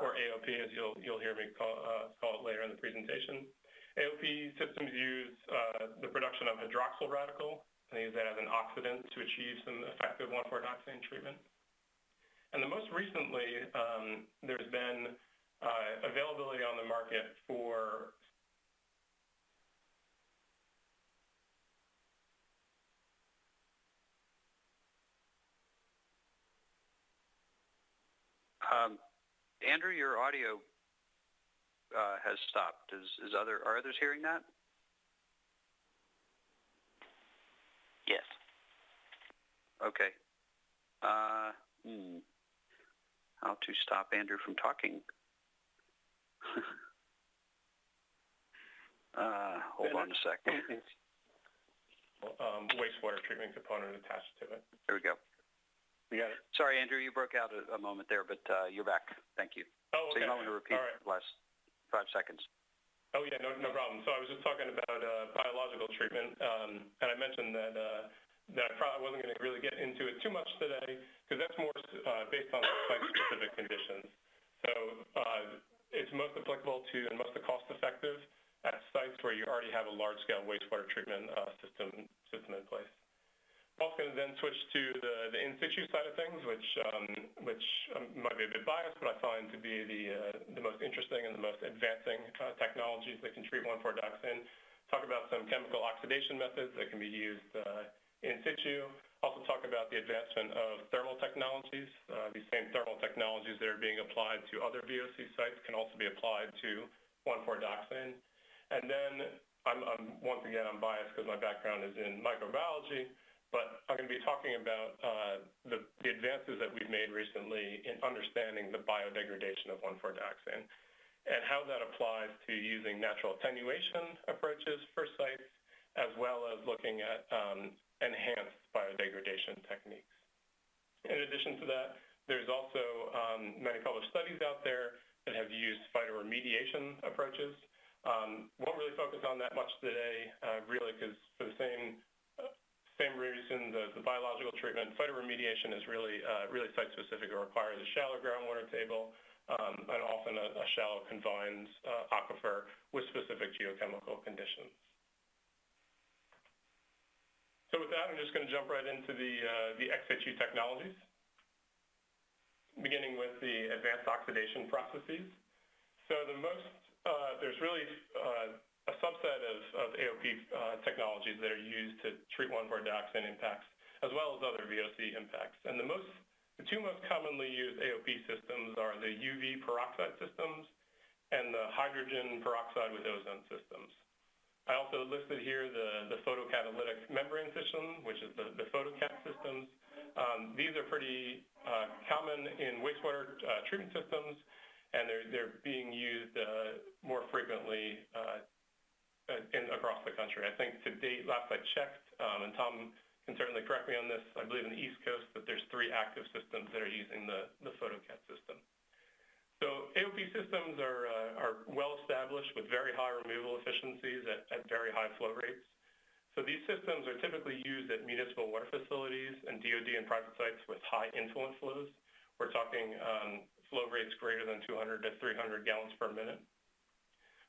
or AOP, as you'll hear me call it later in the presentation. AOP systems use the production of hydroxyl radical, and they use that as an oxidant to achieve some effective 1,4-dioxane treatment. And the most recently, there's been availability on the market for Andrew, your audio has stopped. Are others hearing that? Yes. Okay. How to stop Andrew from talking? Hold on a second. Wastewater treatment component attached to it. There we go. We got it. Sorry, Andrew, you broke out a moment there, but you're back. Thank you. Oh, okay. So you might want to repeat the last 5 seconds. Oh, yeah, no problem. So I was just talking about biological treatment, and I mentioned that I probably wasn't going to really get into it too much today, because that's more based on site-specific conditions. So it's most applicable to and most cost-effective at sites where you already have a large-scale wastewater treatment system in place. I'm also going to then switch to the in situ side of things, which might be a bit biased, but I find to be the most interesting and the most advancing technologies that can treat 1,4-dioxane. Talk about some chemical oxidation methods that can be used in situ. Also talk about the advancement of thermal technologies. These same thermal technologies that are being applied to other VOC sites can also be applied to 1,4-dioxane. And then once again, I'm biased because my background is in microbiology, but I'm going to be talking about the advances that we've made recently in understanding the biodegradation of 1,4-dioxane and how that applies to using natural attenuation approaches for sites, as well as looking at enhanced biodegradation techniques. In addition to that, there's also many published studies out there that have used phytoremediation approaches. Won't really focus on that much today, really, because for the same reason, the biological treatment, phytoremediation is really site-specific. It requires a shallow groundwater table and often a shallow confined aquifer with specific geochemical conditions. So with that, I'm just going to jump right into the ex-situ technologies, beginning with the advanced oxidation processes. So there's really a subset of AOP technologies that are used to treat 1,4-dioxane impacts, as well as other VOC impacts. And the two most commonly used AOP systems are the UV peroxide systems and the hydrogen peroxide with ozone systems. I also listed here the photocatalytic membrane system, which is the photocat systems. These are pretty common in wastewater treatment systems, and they're being used more frequently across the country. I think to date, last I checked, and Tom can certainly correct me on this, I believe in the East Coast that there's 3 active systems that are using the photocat system. So AOP systems are well established with very high removal efficiencies at very high flow rates. So these systems are typically used at municipal water facilities and DOD and private sites with high influent flows. We're talking flow rates greater than 200 to 300 gallons per minute.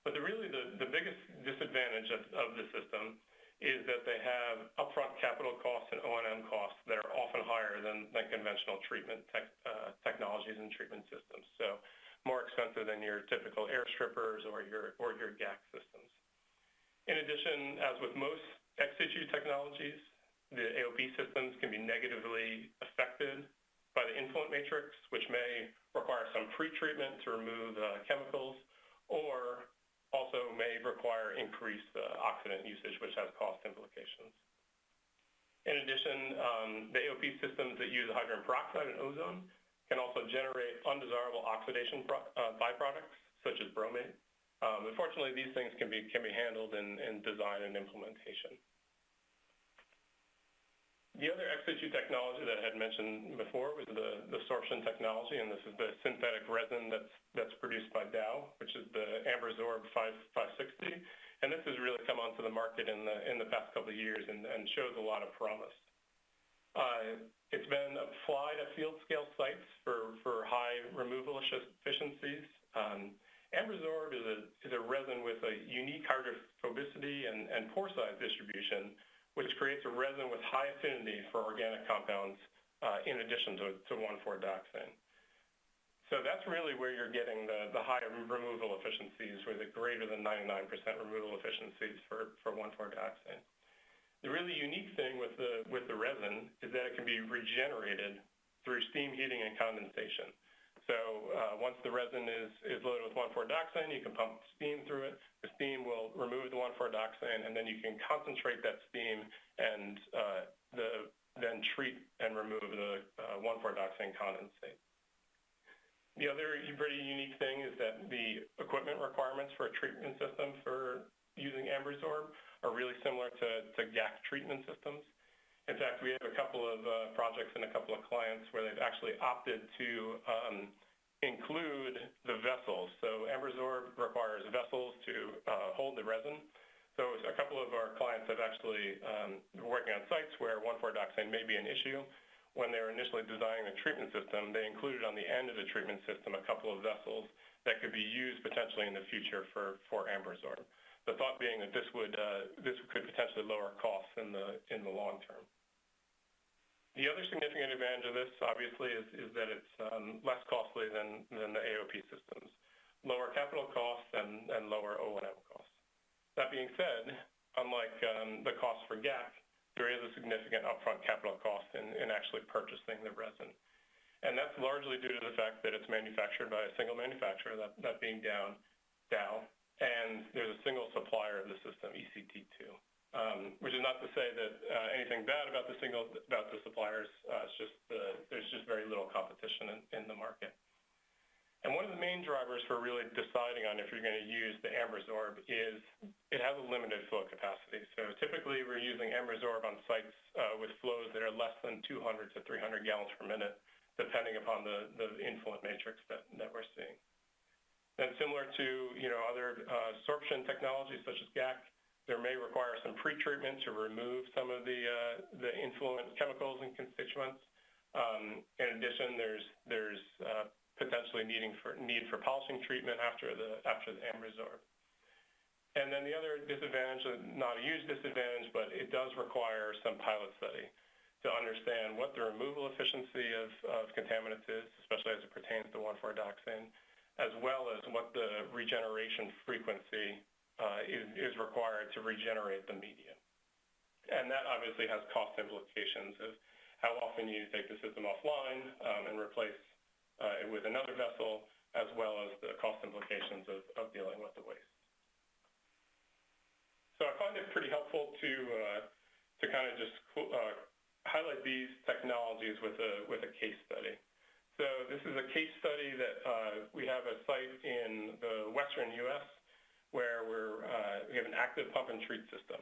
But the biggest disadvantage of the system is that they have upfront capital costs and O&M costs that are often higher than conventional treatment technologies and treatment systems. So more expensive than your typical air strippers or your GAC systems. In addition, as with most ex-situ technologies, the AOP systems can be negatively affected by the influent matrix, which may require some pre-treatment to remove chemicals, or also may require increased oxidant usage, which has cost implications. In addition, the AOP systems that use hydrogen peroxide and ozone can also generate undesirable oxidation byproducts, such as bromate. Unfortunately, these things can be handled in design and implementation. The other ex-situ technology that I had mentioned before was the sorption technology, and this is the synthetic resin that's produced by Dow, which is the AmberZorb 560. And this has really come onto the market in the past couple of years and shows a lot of promise. It's been applied at field scale sites for high removal efficiencies. AmberZorb is a resin with a unique hydrophobicity and pore size distribution, which creates a resin with high affinity for organic compounds in addition to 1,4-dioxane. So that's really where you're getting the high removal efficiencies, or the greater than 99% removal efficiencies for 1,4-dioxane. The really unique thing with the resin is that it can be regenerated through steam heating and condensation. So once the resin is loaded with 1,4-dioxane, you can pump steam through it. The steam will remove the 1,4-dioxane, and then you can concentrate that steam and then treat and remove the 1,4-dioxane condensate. The other pretty unique thing is that the equipment requirements for a treatment system for using AmberZorb are really similar to GAC treatment systems. In fact, we have a couple of projects and a couple of clients where they've actually opted to include the vessels. So AmberZorb requires vessels to hold the resin. So a couple of our clients have actually been working on sites where 1,4-dioxane may be an issue. When they were initially designing the treatment system, they included on the end of the treatment system a couple of vessels that could be used potentially in the future for AmberZorb. The thought being that this could potentially lower costs in the long term. The other significant advantage of this, obviously, is that it's less costly than the AOP systems. Lower capital costs and lower O&M costs. That being said, unlike the cost for GAC, there is a significant upfront capital cost in actually purchasing the resin. And that's largely due to the fact that it's manufactured by a single manufacturer, that being Dow, and there's a single supplier of the system, ECT2. Which is not to say that anything bad about the suppliers. It's just there's just very little competition in the market. And one of the main drivers for really deciding on if you're going to use the AmberZorb is it has a limited flow capacity. So typically we're using AmberZorb on sites with flows that are less than 200 to 300 gallons per minute, depending upon the influent matrix that we're seeing. And similar to other sorption technologies such as GAC, there may require some pre-treatment to remove some of the influent chemicals and constituents. In addition, there's potentially need for polishing treatment after the AmberZorb. And then the other disadvantage, not a huge disadvantage, but it does require some pilot study to understand what the removal efficiency of contaminants is, especially as it pertains to 1,4-dioxane, as well as what the regeneration frequency is required to regenerate the media. And that obviously has cost implications of how often you take the system offline and replace it with another vessel, as well as the cost implications of dealing with the waste. So I find it pretty helpful to kind of just highlight these technologies with a case study. So this is a case study that we have a site in the western U.S. where we have an active pump and treat system.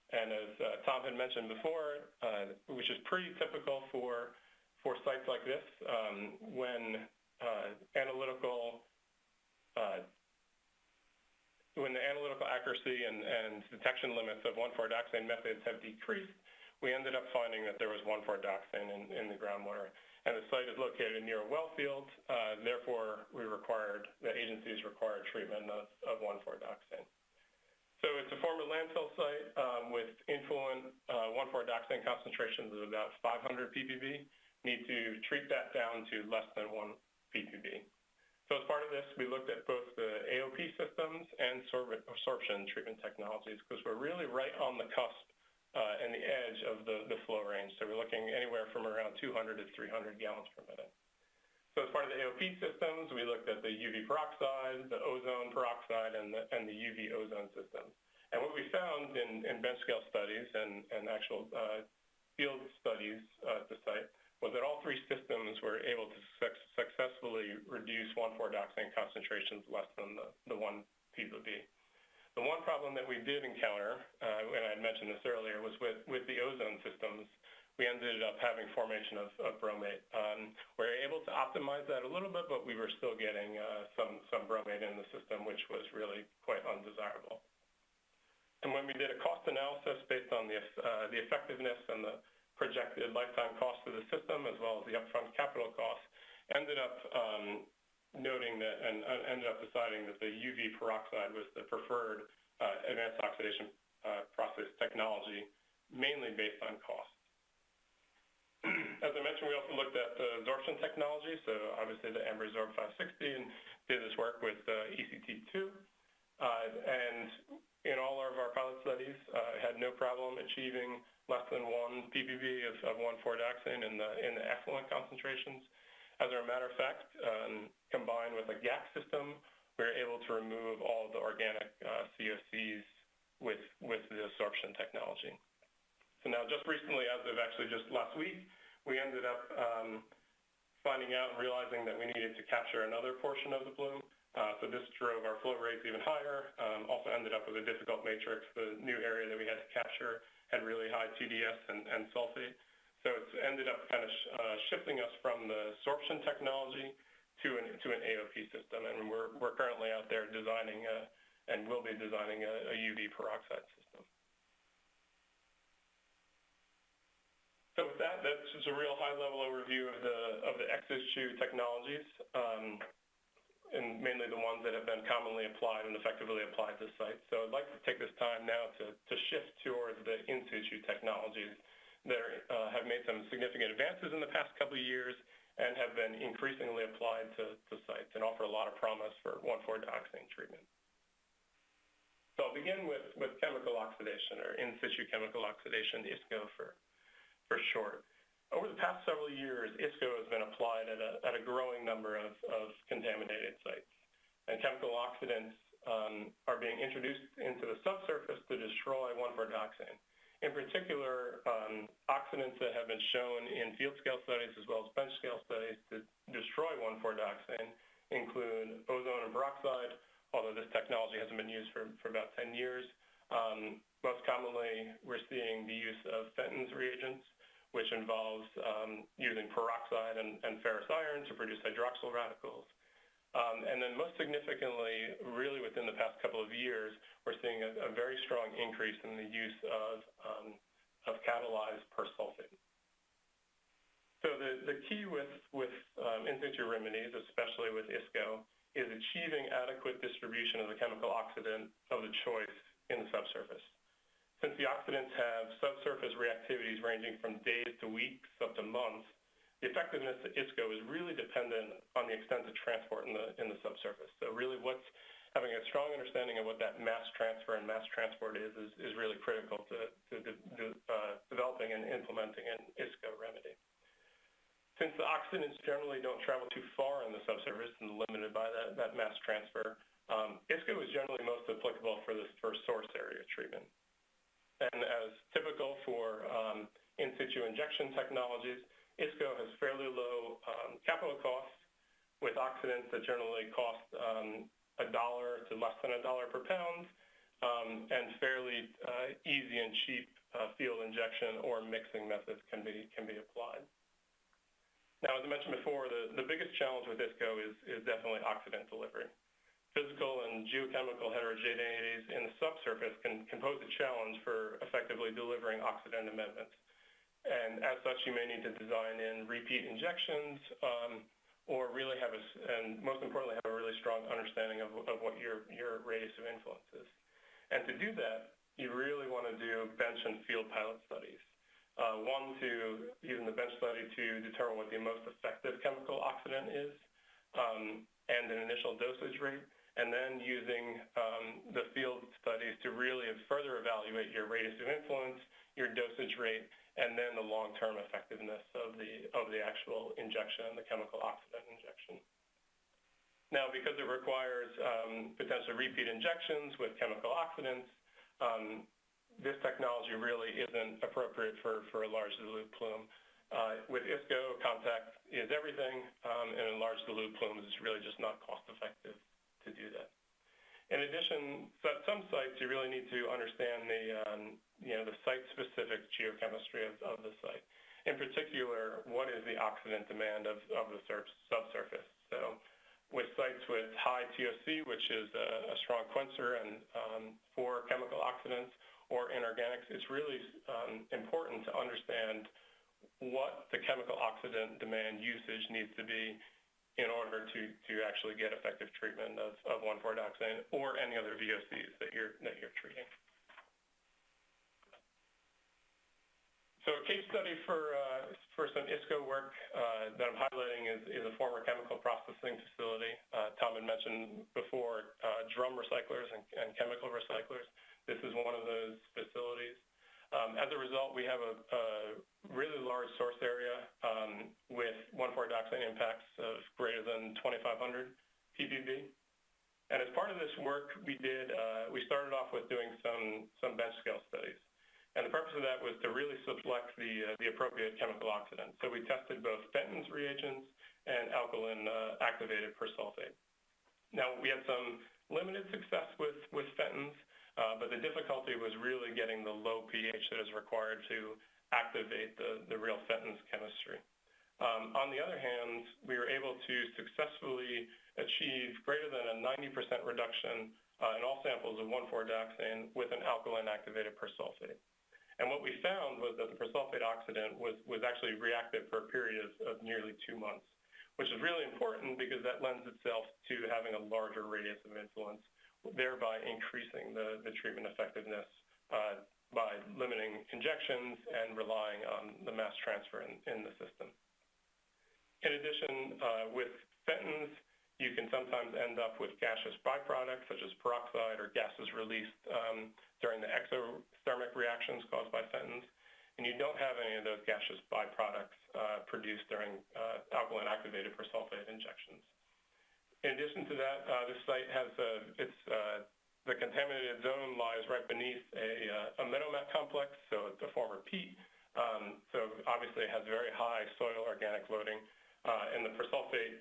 And as Tom had mentioned before, which is pretty typical for sites like this, when the analytical accuracy and detection limits of 1,4-dioxane methods have decreased, we ended up finding that there was 1,4-dioxane in the groundwater. And the site is located near a well field, therefore the agencies required treatment of 1,4-dioxane. So it's a former landfill site with influent 1,4-dioxane concentrations of about 500 ppb. Need to treat that down to less than 1 ppb. So as part of this, we looked at both the AOP systems and sorption treatment technologies, because we're really right on the cusp and the edge of the flow range. So we're looking anywhere from around 200 to 300 gallons per minute. So as part of the AOP systems, we looked at the UV peroxide, the ozone peroxide, and the UV ozone systems. And what we found in bench scale studies and actual field studies at the site was that all three systems were able to successfully reduce 1,4-dioxane concentrations less than the 1 ppb. The one problem that we did encounter, and I had mentioned this earlier, was with the ozone systems. We ended up having formation of bromate. We were able to optimize that a little bit, but we were still getting some bromate in the system, which was really quite undesirable. And when we did a cost analysis based on the effectiveness and the projected lifetime cost of the system, as well as the upfront capital costs, ended up noting that and ended up deciding that the UV peroxide was the preferred advanced oxidation process technology, mainly based on cost. As I mentioned, we also looked at the absorption technology, so obviously the EMRESorb 560, and did this work with ECT2. And in all of our pilot studies, had no problem achieving less than 1 ppb of 1,4-dioxane in the effluent concentrations. As a matter of fact, combined with a GAC system, we were able to remove all of the organic COCs with the absorption technology. So now just recently, as of actually just last week, we ended up finding out and realizing that we needed to capture another portion of the plume. So this drove our flow rates even higher, also ended up with a difficult matrix. The new area that we had to capture had really high TDS and sulfate. So it's ended up kind of shifting us from the sorption technology to an AOP system. And we're currently out there designing and will be designing a UV peroxide system. So with that, that's just a real high-level overview of the ex-situ technologies, and mainly the ones that have been commonly applied and effectively applied to sites. So I'd like to take this time now to shift towards the in-situ technologies that have made some significant advances in the past couple of years and have been increasingly applied to sites and offer a lot of promise for 1,4-dioxane treatment. So I'll begin with chemical oxidation, or in-situ chemical oxidation, ISCO for short. Over the past several years, ISCO has been applied at a growing number of contaminated sites. And chemical oxidants are being introduced into the subsurface to destroy 1,4-dioxane. In particular, oxidants that have been shown in field scale studies as well as bench scale studies to destroy 1,4-dioxane include ozone and peroxide, although this technology hasn't been used for about 10 years. Most commonly, we're seeing the use of Fenton's reagents, which involves using peroxide and ferrous iron to produce hydroxyl radicals. And then most significantly, really within the past couple of years, we're seeing a very strong increase in the use of catalyzed persulfate. So the key with in-situ remedies, especially with ISCO, is achieving adequate distribution of the chemical oxidant of the choice in the subsurface. Since the oxidants have subsurface reactivities ranging from days to weeks up to months, the effectiveness of ISCO is really dependent on the extent of transport in the subsurface. So really having a strong understanding of what that mass transfer and mass transport is really critical to developing and implementing an ISCO remedy. Since the oxidants generally don't travel too far in the subsurface and limited by that mass transfer, ISCO is generally most applicable for source area treatment. And as typical for in situ injection technologies, ISCO has fairly low capital costs with oxidants that generally cost $1 to less than $1 per pound, and fairly easy and cheap field injection or mixing methods can be applied. Now, as I mentioned before, the biggest challenge with ISCO is definitely oxidant delivery. Physical and geochemical heterogeneities in the subsurface can pose a challenge for effectively delivering oxidant amendments. And as such, you may need to design in repeat injections or really and most importantly, have a really strong understanding of what your radius of influence is. And to do that, you really want to do bench and field pilot studies. One, using the bench study to determine what the most effective chemical oxidant is and an initial dosage rate, and then using the field studies to really further evaluate your radius of influence, your dosage rate, and then the long-term effectiveness of the actual injection, the chemical oxidant injection. Now, because it requires potentially repeat injections with chemical oxidants, this technology really isn't appropriate for a large dilute plume. With ISCO, contact is everything, and in large dilute plumes, it's really just not cost-effective to do that. In addition, at some sites, you really need to understand the site-specific geochemistry of the site. In particular, what is the oxidant demand of the subsurface? So with sites with high TOC, which is a strong quencher and for chemical oxidants, or inorganics, it's really important to understand what the chemical oxidant demand usage needs to be in order to actually get effective treatment of 1,4-dioxane or any other VOCs that you're treating. So a case study for some ISCO work that I'm highlighting is a former chemical processing facility. Tom had mentioned before drum recyclers and chemical recyclers. This is one of those facilities. As a result, we have a really large source area with 1,4-dioxane impacts of greater than 2,500 ppb. And as part of this work, we started off with doing some bench scale studies. And the purpose of that was to really select the appropriate chemical oxidant. So we tested both Fenton's reagents and alkaline activated persulfate. Now, we had some limited success with Fenton's, but the difficulty was really getting the low pH that is required to activate the real Fenton's chemistry. On the other hand, we were able to successfully achieve greater than a 90% reduction in all samples of 1,4-dioxane with an alkaline activated persulfate. And what we found was that the persulfate oxidant was actually reactive for a period of nearly 2 months, which is really important because that lends itself to having a larger radius of influence, thereby increasing the treatment effectiveness by limiting injections and relying on the mass transfer in the system. In addition, with Fenton's, you can sometimes end up with gaseous byproducts such as peroxide or gases released during the exothermic reactions caused by Fenton's, and you don't have any of those gaseous byproducts produced during alkaline activated persulfate injections. In addition to that, this site has the contaminated zone lies right beneath a metamat complex, so it's a former peat. So obviously it has very high soil organic loading, and the persulfate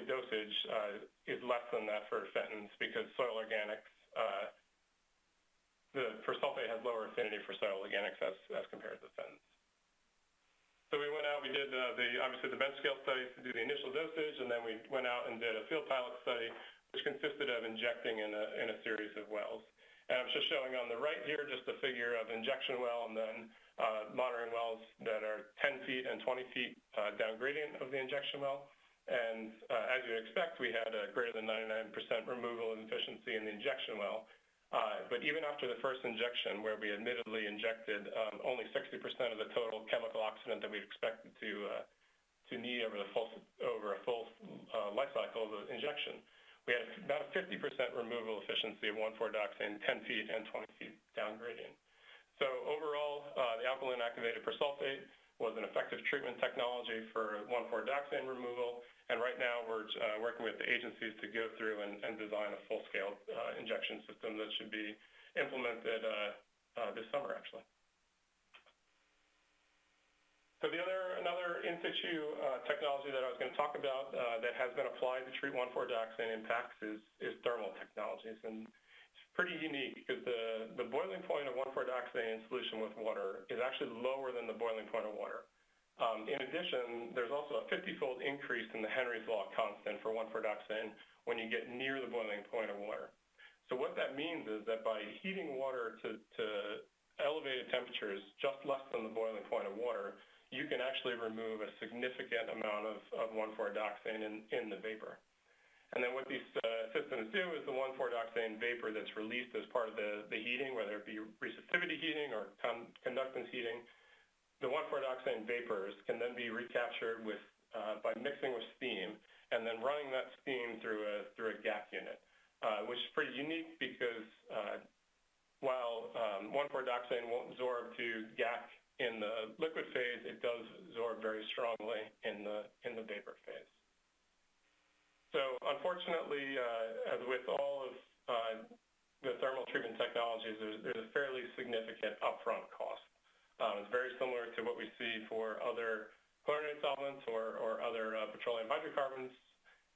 dosage is less than that for Fenton's because soil organics, the persulfate has lower affinity for soil organics as compared to Fenton's. So we went out, we did obviously the bench scale studies to do the initial dosage, and then we went out and did a field pilot study, which consisted of injecting in a series of wells. And I'm just showing on the right here just a figure of injection well and then monitoring wells that are 10 feet and 20 feet down gradient of the injection well. And as you expect, we had a greater than 99% removal efficiency in the injection well. But even after the first injection, where we admittedly injected only 60% of the total chemical oxidant that we expected to need over a full life cycle of the injection, we had about a 50% removal efficiency of 1,4-dioxane 10 feet and 20 feet down gradient. So overall, the alkaline activated persulfate was an effective treatment technology for 1,4-dioxane removal, and right now we're working with the agencies to go through and design a full-scale injection system that should be implemented this summer, actually. So another in situ technology that I was going to talk about that has been applied to treat 1,4-dioxane impacts is thermal technologies, and it's pretty unique because the boiling point of 1,4-dioxane in solution with water is actually lower than the boiling point of water. In addition, there's also a 50-fold increase in the Henry's law constant for 1,4-dioxane when you get near the boiling point of water. So what that means is that by heating water to elevated temperatures just less than the boiling point of water, you can actually remove a significant amount of 1,4-dioxane in the vapor. And then what these systems do is the 1,4-dioxane vapor that's released as part of the heating, whether it be resistivity heating or conductance heating, the 1,4-dioxane vapors can then be recaptured by mixing with steam and then running that steam through a GAC unit, which is pretty unique because while 1,4-dioxane won't absorb to GAC in the liquid phase, it does absorb very strongly in the vapor phase. So unfortunately, as with all of the thermal treatment technologies, there's a fairly significant upfront cost. It's very similar to what we see for other chlorinated solvents or other petroleum hydrocarbons,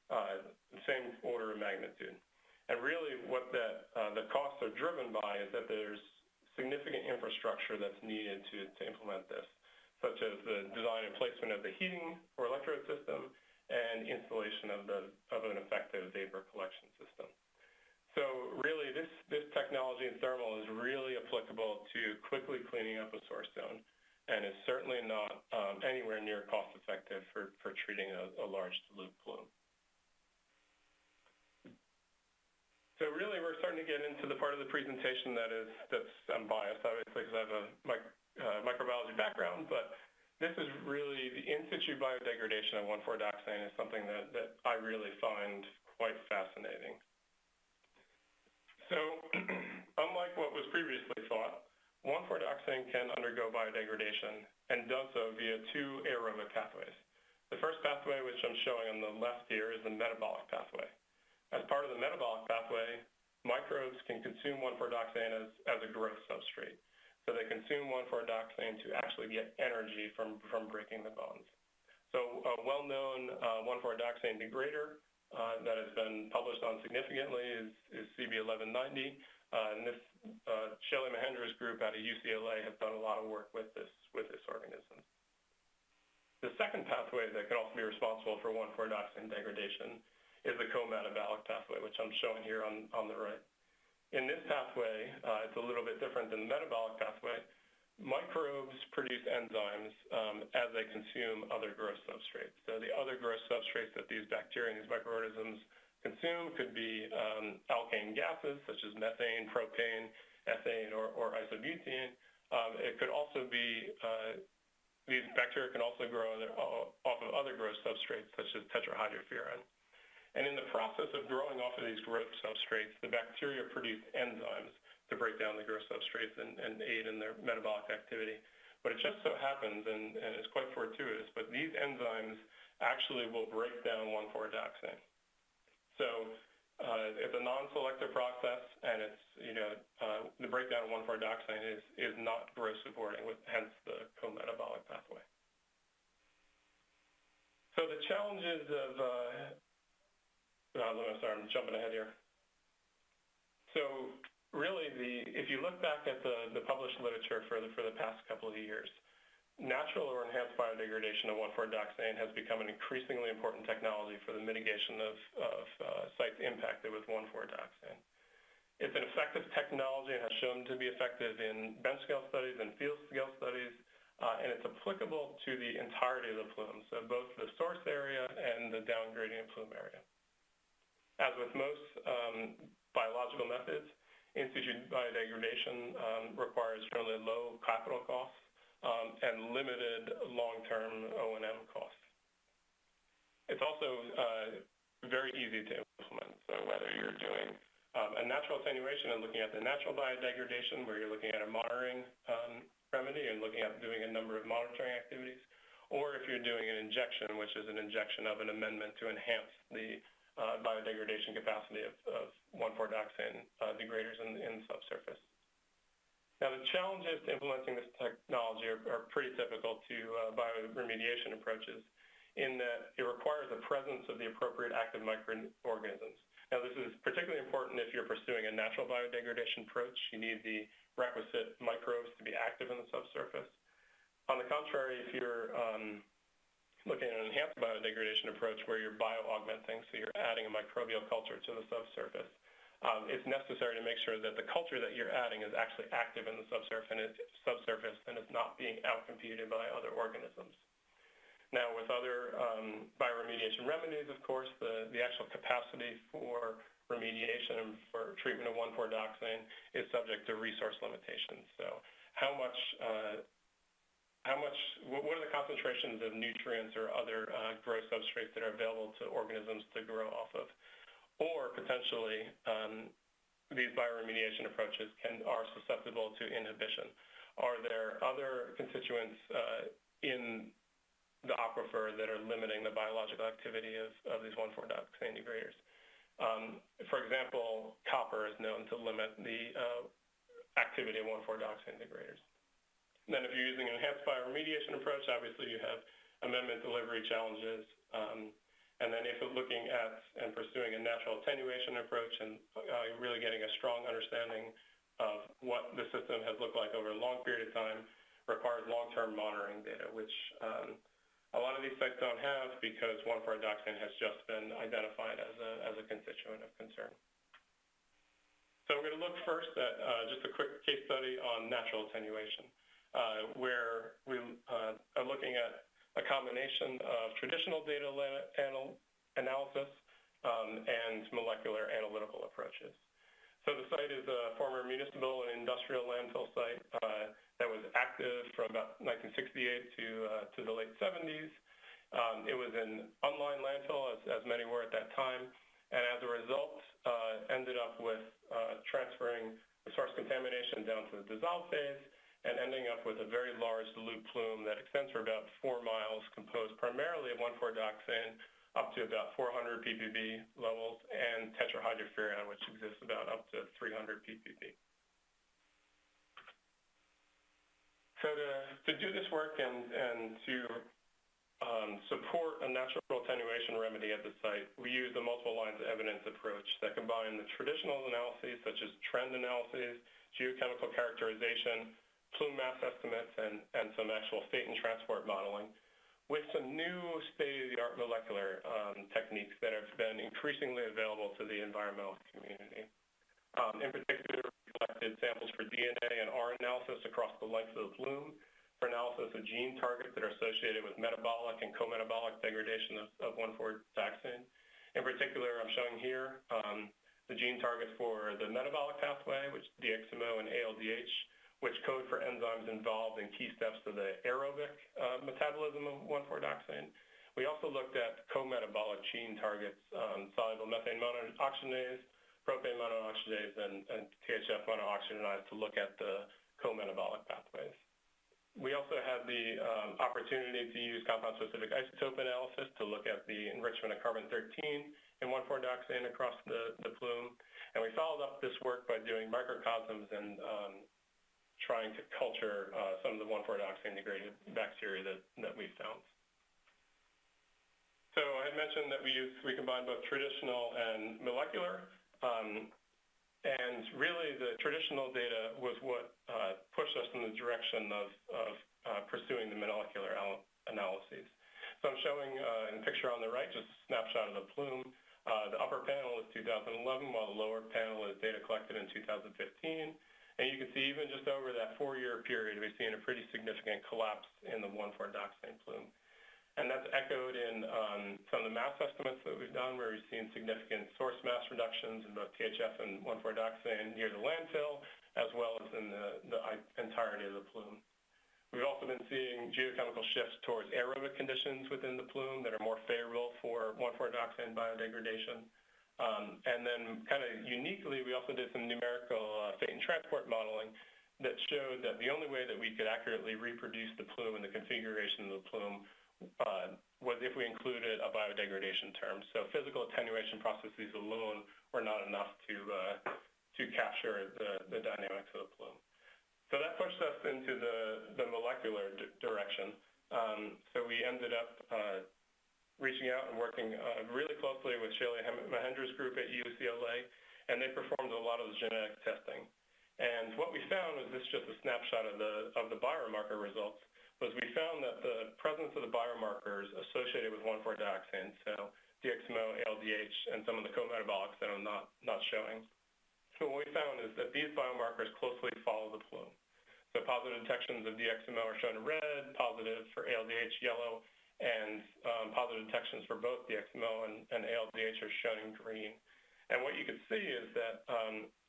the same order of magnitude. And really what the costs are driven by is that there's significant infrastructure that's needed to implement this, such as the design and placement of the heating or electrode system and installation of an effective vapor collection system. So really, this technology in thermal is really applicable to quickly cleaning up a source zone and is certainly not anywhere near cost effective for treating a large dilute plume. So really, we're starting to get into the part of the presentation I'm biased, obviously, because I have a microbiology background, but this is really the in situ biodegradation of 1,4-dioxane is something that I really find quite fascinating. So unlike what was previously thought, 1,4-dioxane can undergo biodegradation and does so via two aerobic pathways. The first pathway, which I'm showing on the left here, is the metabolic pathway. As part of the metabolic pathway, microbes can consume 1,4-dioxane as a growth substrate. So they consume 1,4-dioxane to actually get energy from breaking the bonds. So a well-known 1,4-dioxane degrader that has been published on significantly is CB1190. And this Shelley Mahendra's group out of UCLA has done a lot of work with this organism. The second pathway that can also be responsible for 1,4-dioxane degradation is the co-metabolic pathway, which I'm showing here on the right. In this pathway, it's a little bit different than the metabolic pathway. Microbes produce enzymes as they consume other growth substrates. So the other growth substrates that these bacteria and these microorganisms consume could be alkane gases, such as methane, propane, ethane, or isobutene. It could also be, these bacteria can also grow off of other growth substrates, such as tetrahydrofuran. And in the process of growing off of these growth substrates, the bacteria produce enzymes to break down the growth substrates and aid in their metabolic activity. But it just so happens, and it's quite fortuitous, but these enzymes actually will break down 1,4-dioxane. So it's a non-selective process, and it's, the breakdown of 1,4-dioxane is not growth supporting, hence the co-metabolic pathway. So the challenges of sorry, I'm jumping ahead here. So really, if you look back at the published literature for the past couple of years, natural or enhanced biodegradation of 1,4-dioxane has become an increasingly important technology for the mitigation of sites impacted with 1,4-dioxane. It's an effective technology and has shown to be effective in bench scale studies and field scale studies. and it's applicable to the entirety of the plume, so both the source area and the down gradient plume area. As with most biological methods, in situ biodegradation requires generally low capital costs and limited long-term O&M costs. It's also very easy to implement, so whether you're doing a natural attenuation and looking at the natural biodegradation, where you're looking at a monitoring remedy and looking at doing a number of monitoring activities, or if you're doing an injection, which is an injection of an amendment to enhance the biodegradation capacity of 1,4-dioxane degraders in the subsurface. Now, the challenges to implementing this technology are pretty typical to bioremediation approaches in that it requires the presence of the appropriate active microorganisms. Now, this is particularly important if you're pursuing a natural biodegradation approach. You need the requisite microbes to be active in the subsurface. On the contrary, if you're looking at an enhanced biodegradation approach where you're bio-augmenting, so you're adding a microbial culture to the subsurface, it's necessary to make sure that the culture that you're adding is actually active in the subsurface and is not being outcompeted by other organisms. Now, with other bioremediation remedies, of course, the actual capacity for remediation and for treatment of 1,4-dioxane is subject to resource limitations. So what are the concentrations of nutrients or other grow substrates that are available to organisms to grow off of? Or potentially, these bioremediation approaches are susceptible to inhibition. Are there other constituents in the aquifer that are limiting the biological activity of these 1,4-dioxane degraders? For example, copper is known to limit the activity of 1,4-dioxane degraders. And then if you're using an enhanced bioremediation approach, obviously you have amendment delivery challenges. And then if you're looking at and pursuing a natural attenuation approach and really getting a strong understanding of what the system has looked like over a long period of time, requires long-term monitoring data, which a lot of these sites don't have because 1,4-dioxane has just been identified as a constituent of concern. So we're going to look first at just a quick case study on natural attenuation, where we are looking at a combination of traditional data analysis and molecular analytical approaches. So the site is a former municipal and industrial landfill site that was active from about 1968 to the late 70s. It was an unlined landfill, as many were at that time, and as a result, ended up with transferring the source contamination down to the dissolved phase and ending up with a very large dilute plume that extends for about 4 miles, composed primarily of 1,4-dioxane up to about 400 ppb levels, and tetrahydrofuran, which exists about up to 300 ppb. So to do this work and to support a natural attenuation remedy at the site, we use the multiple lines of evidence approach that combine the traditional analyses such as trend analyses, geochemical characterization, plume mass estimates, and some actual state and transport modeling, with some new state-of-the-art molecular techniques that have been increasingly available to the environmental community. In particular, we collected samples for DNA and R analysis across the length of the plume for analysis of gene targets that are associated with metabolic and co-metabolic degradation of 1,4-dioxane. In particular, I'm showing here the gene targets for the metabolic pathway, which is DXMO and ALDH, which code for enzymes involved in key steps to the aerobic metabolism of 1,4-dioxane. We also looked at co-metabolic gene targets, soluble methane monooxygenase, propane monooxygenase, and THF monooxygenase to look at the co-metabolic pathways. We also had the opportunity to use compound-specific isotope analysis to look at the enrichment of carbon-13 in 1,4-dioxane across the plume. And we followed up this work by doing microcosms and trying to culture some of the 1,4-dioxane degraded bacteria that we found. So I had mentioned that we combined both traditional and molecular, and really the traditional data was what pushed us in the direction of pursuing the molecular analyses. So I'm showing in the picture on the right just a snapshot of the plume. The upper panel is 2011, while the lower panel is data collected in 2015. And you can see even just over that 4-year period, we've seen a pretty significant collapse in the 1,4-dioxane plume. And that's echoed in some of the mass estimates that we've done, where we've seen significant source mass reductions in both THF and 1,4-dioxane near the landfill, as well as in the entirety of the plume. We've also been seeing geochemical shifts towards aerobic conditions within the plume that are more favorable for 1,4-dioxane biodegradation. And then kind of uniquely, we also did some numerical fate and transport modeling that showed that the only way that we could accurately reproduce the plume and the configuration of the plume was if we included a biodegradation term. So physical attenuation processes alone were not enough to capture the dynamics of the plume. So that pushed us into the molecular direction. So we ended up reaching out and working really closely with Shaili Mahendra's group at UCLA, and they performed a lot of the genetic testing. And what we found was, this is just a snapshot of the biomarker results, was we found that the presence of the biomarkers associated with 1,4-dioxane, so DXMO, ALDH, and some of the co-metabolics that I'm not showing. So what we found is that these biomarkers closely follow the plume. So positive detections of DXMO are shown in red, positive for ALDH yellow, and positive detections for both DXMO and ALDH are shown in green. And what you can see is that,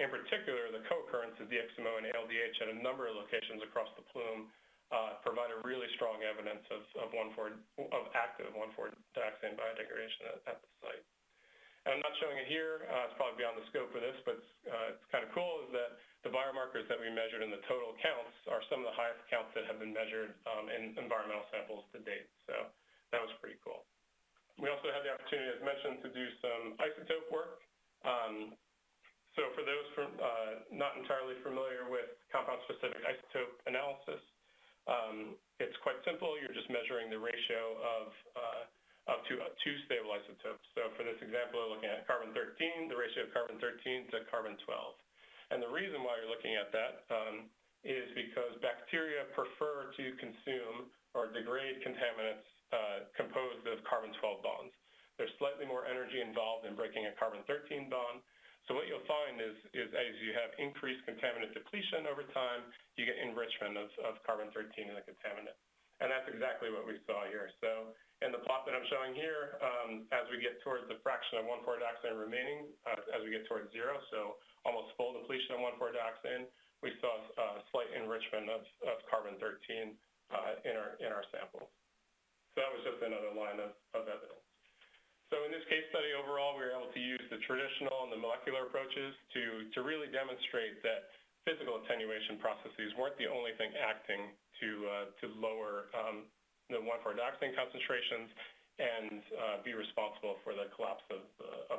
in particular, the co-occurrence of DXMO and ALDH at a number of locations across the plume provide a really strong evidence of active 1,4-dioxane biodegradation at the site. And I'm not showing it here. It's probably beyond the scope of this, but it's kind of cool is that the biomarkers that we measured in the total counts are some of the highest counts that have been measured in environmental samples to date. So that was pretty cool. We also had the opportunity, as mentioned, to do some isotope work. So for those not entirely familiar with compound-specific isotope analysis, it's quite simple. You're just measuring the ratio of two stable isotopes. So for this example, we're looking at carbon-13, the ratio of carbon-13 to carbon-12. And the reason why you're looking at that is because bacteria prefer to consume or degrade contaminants composed of carbon-12 bonds. There's slightly more energy involved in breaking a carbon-13 bond. So what you'll find is as you have increased contaminant depletion over time, you get enrichment of carbon-13 in the contaminant. And that's exactly what we saw here. So in the plot that I'm showing here, as we get towards the fraction of 1,4-dioxane remaining, as we get towards zero, so almost full depletion of 1,4-dioxane, we saw a slight enrichment of carbon-13 in our samples. So that was just another line of evidence. So in this case study, overall, we were able to use the traditional and the molecular approaches to really demonstrate that physical attenuation processes weren't the only thing acting to lower the 1,4-dioxane concentrations and be responsible for the collapse of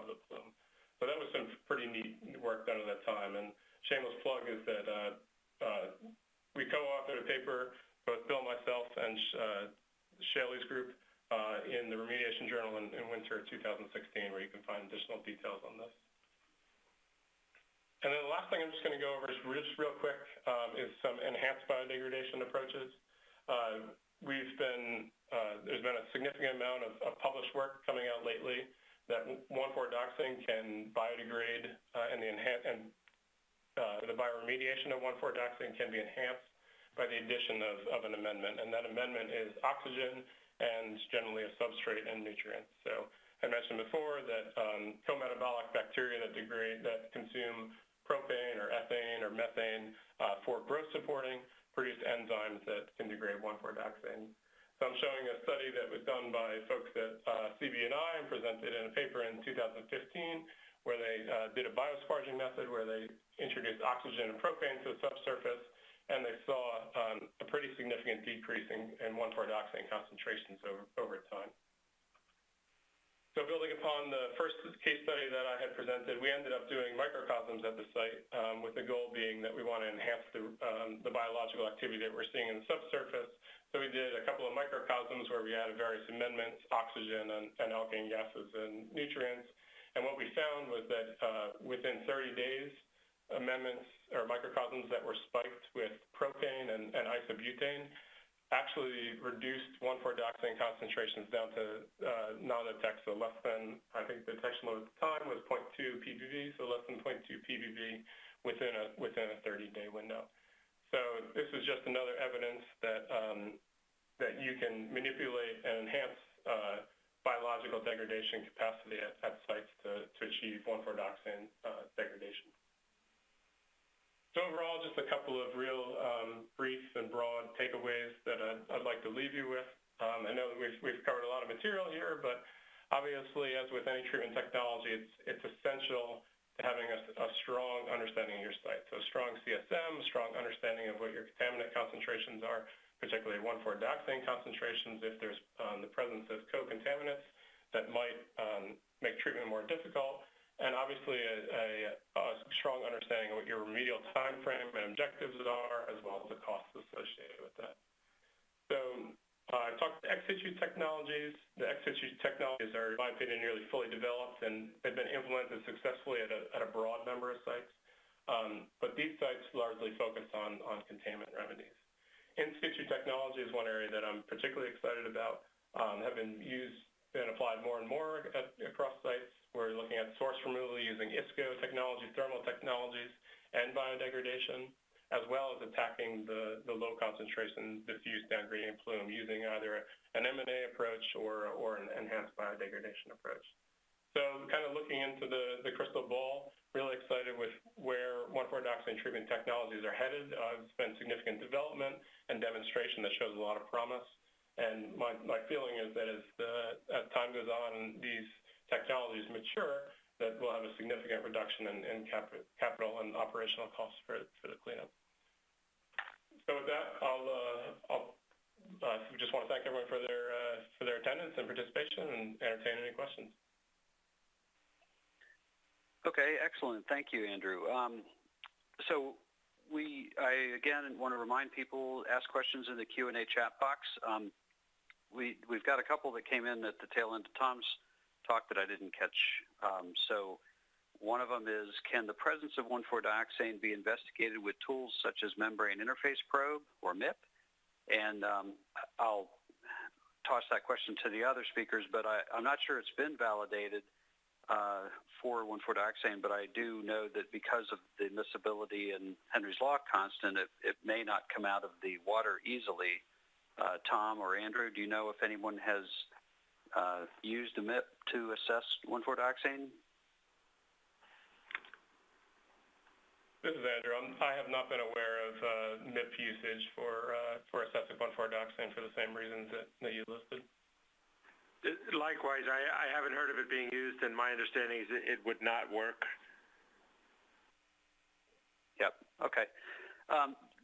the plume. So that was some pretty neat work done at that time. And shameless plug is that we co-authored a paper, both Bill, myself, and Shaili's group, in the Remediation Journal in winter 2016, where you can find additional details on this. And then the last thing I'm just going to go over is just real quick is some enhanced biodegradation approaches. There's been a significant amount of published work coming out lately that 1,4-dioxane can biodegrade and the bioremediation of 1,4-dioxane can be enhanced by the addition of an amendment. And that amendment is oxygen and generally a substrate and nutrients. So I mentioned before that co-metabolic bacteria that consume propane or ethane or methane for growth supporting produce enzymes that can degrade 1,4-dioxane. So I'm showing a study that was done by folks at CB&I and presented in a paper in 2015 where they did a biosparging method where they introduced oxygen and propane to the subsurface, and they saw a pretty significant decrease in 1,4-dioxane concentrations over time. So building upon the first case study that I had presented, we ended up doing microcosms at the site with the goal being that we want to enhance the biological activity that we're seeing in the subsurface. So we did a couple of microcosms where we added various amendments, oxygen and alkane gases and nutrients. And what we found was that within 30 days, amendments or microcosms that were spiked with propane and isobutane actually reduced 1,4-dioxane concentrations down to non-detect, so less than, I think the detection load at the time was 0.2 ppb, so less than 0.2 ppb, within a 30-day window. So this is just another evidence that that you can manipulate and enhance biological degradation capacity at sites to achieve 1,4-dioxane degradation. So overall, just a couple of real brief and broad takeaways that I'd like to leave you with. I know that we've covered a lot of material here, but obviously, as with any treatment technology, it's essential to having a strong understanding of your site. So a strong CSM, a strong understanding of what your contaminant concentrations are, particularly 1,4-dioxane concentrations, if there's the presence of co-contaminants that might make treatment more difficult, and obviously a strong understanding of what your remedial time frame and objectives are, as well as the costs associated with that. So I talked ex situ technologies. The ex situ technologies are, in my opinion, nearly fully developed, and they've been implemented successfully at a broad number of sites. But these sites largely focus on containment remedies. In situ technology is one area that I'm particularly excited about, have been applied more and more across sites. We're looking at source removal using ISCO technology, thermal technologies, and biodegradation, as well as attacking the low concentration diffuse down gradient plume using either an M&A approach or an enhanced biodegradation approach. So kind of looking into the crystal ball, really excited with where 1,4-dioxane treatment technologies are headed. It's been significant development and demonstration that shows a lot of promise. And my feeling is that as time goes on and these technologies mature, that we'll have a significant reduction in capital and operational costs for the cleanup. So with that, I'll just want to thank everyone for their attendance and participation, and entertain any questions. Okay, excellent. Thank you, Andrew. So I again want to remind people, ask questions in the Q&A chat box. We've got a couple that came in at the tail end of Tom's talk that I didn't catch. So one of them is, can the presence of 1,4-dioxane be investigated with tools such as membrane interface probe or MIP? And I'll toss that question to the other speakers, but I'm not sure it's been validated for 1,4-dioxane, but I do know that because of the miscibility and Henry's Law constant, it may not come out of the water easily. Tom or Andrew, do you know if anyone has used a MIP to assess 1,4-dioxane? This is Andrew. I have not been aware of MIP usage for assessing 1,4-dioxane for the same reasons that you listed. Likewise, I haven't heard of it being used, and my understanding is it would not work. Yep. Okay.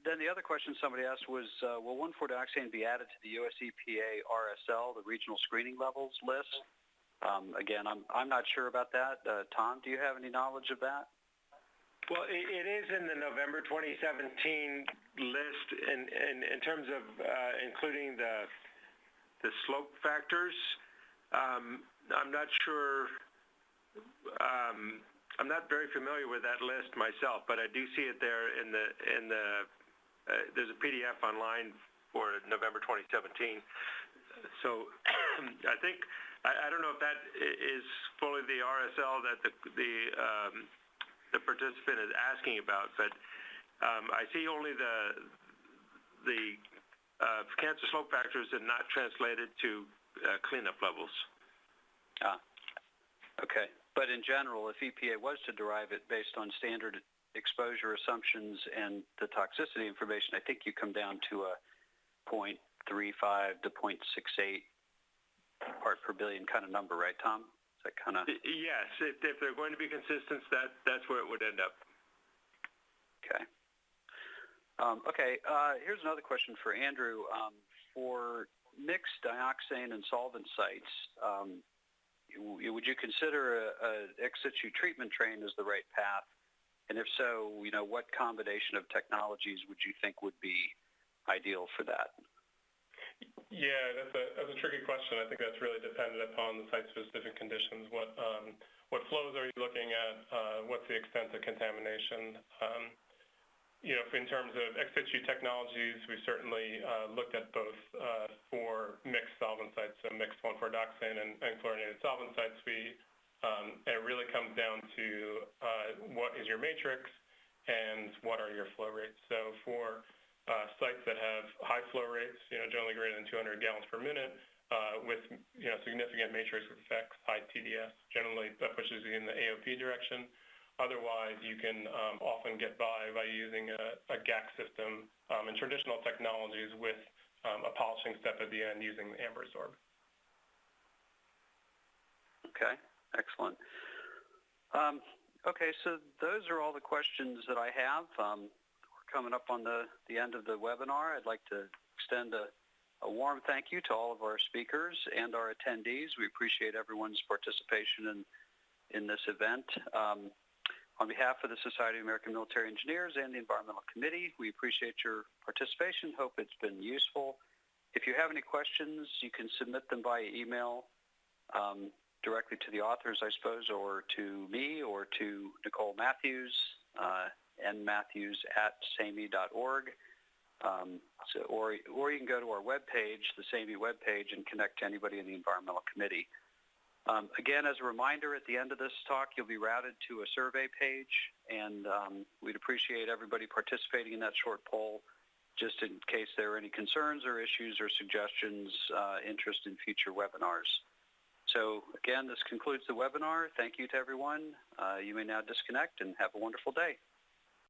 Then the other question somebody asked was, will 1,4-dioxane be added to the US EPA RSL, the Regional Screening Levels List? Again, I'm not sure about that. Tom, do you have any knowledge of that? Well, it is in the November 2017 list in terms of including the slope factors. I'm not sure. I'm not very familiar with that list myself, but I do see it there in the there's a PDF online for November 2017. So I think I don't know if that is fully the RSL that the participant is asking about, but I see only the cancer slope factors and not translated to cleanup levels. Okay. But in general, if EPA was to derive it based on standard exposure assumptions and the toxicity information, I think you come down to a 0.35 to 0.68 part per billion kind of number, right, Tom? Is that kind of? Yes. If they're going to be consistent, that's where it would end up. Okay. Here's another question for Andrew. For mixed dioxane and solvent sites, would you consider a ex situ treatment train as the right path? And if so, what combination of technologies would you think would be ideal for that? Yeah, that's a tricky question. I think that's really dependent upon the site-specific conditions. What flows are you looking at? What's the extent of contamination? In terms of ex situ technologies, we certainly looked at both for mixed solvent sites, so mixed 1,4-dioxane and chlorinated solvent sites. It really comes down to what is your matrix and what are your flow rates. So for sites that have high flow rates, generally greater than 200 gallons per minute, with significant matrix effects, high TDS, generally that pushes you in the AOP direction. Otherwise, you can often get by using a GAC system and traditional technologies with a polishing step at the end using the amber sorb. Okay, excellent. Okay, so those are all the questions that I have. We're coming up on the end of the webinar. I'd like to extend a warm thank you to all of our speakers and our attendees. We appreciate everyone's participation in this event. On behalf of the Society of American Military Engineers and the Environmental Committee, we appreciate your participation. Hope it's been useful. If you have any questions, you can submit them via email directly to the authors, I suppose, or to me or to Nicole Matthews, nmatthews@sami.org. Or you can go to our webpage, the SAMI webpage, and connect to anybody in the Environmental Committee. Again, as a reminder, at the end of this talk, you'll be routed to a survey page, and we'd appreciate everybody participating in that short poll, just in case there are any concerns or issues or suggestions, interest in future webinars. So again, this concludes the webinar. Thank you to everyone. You may now disconnect and have a wonderful day.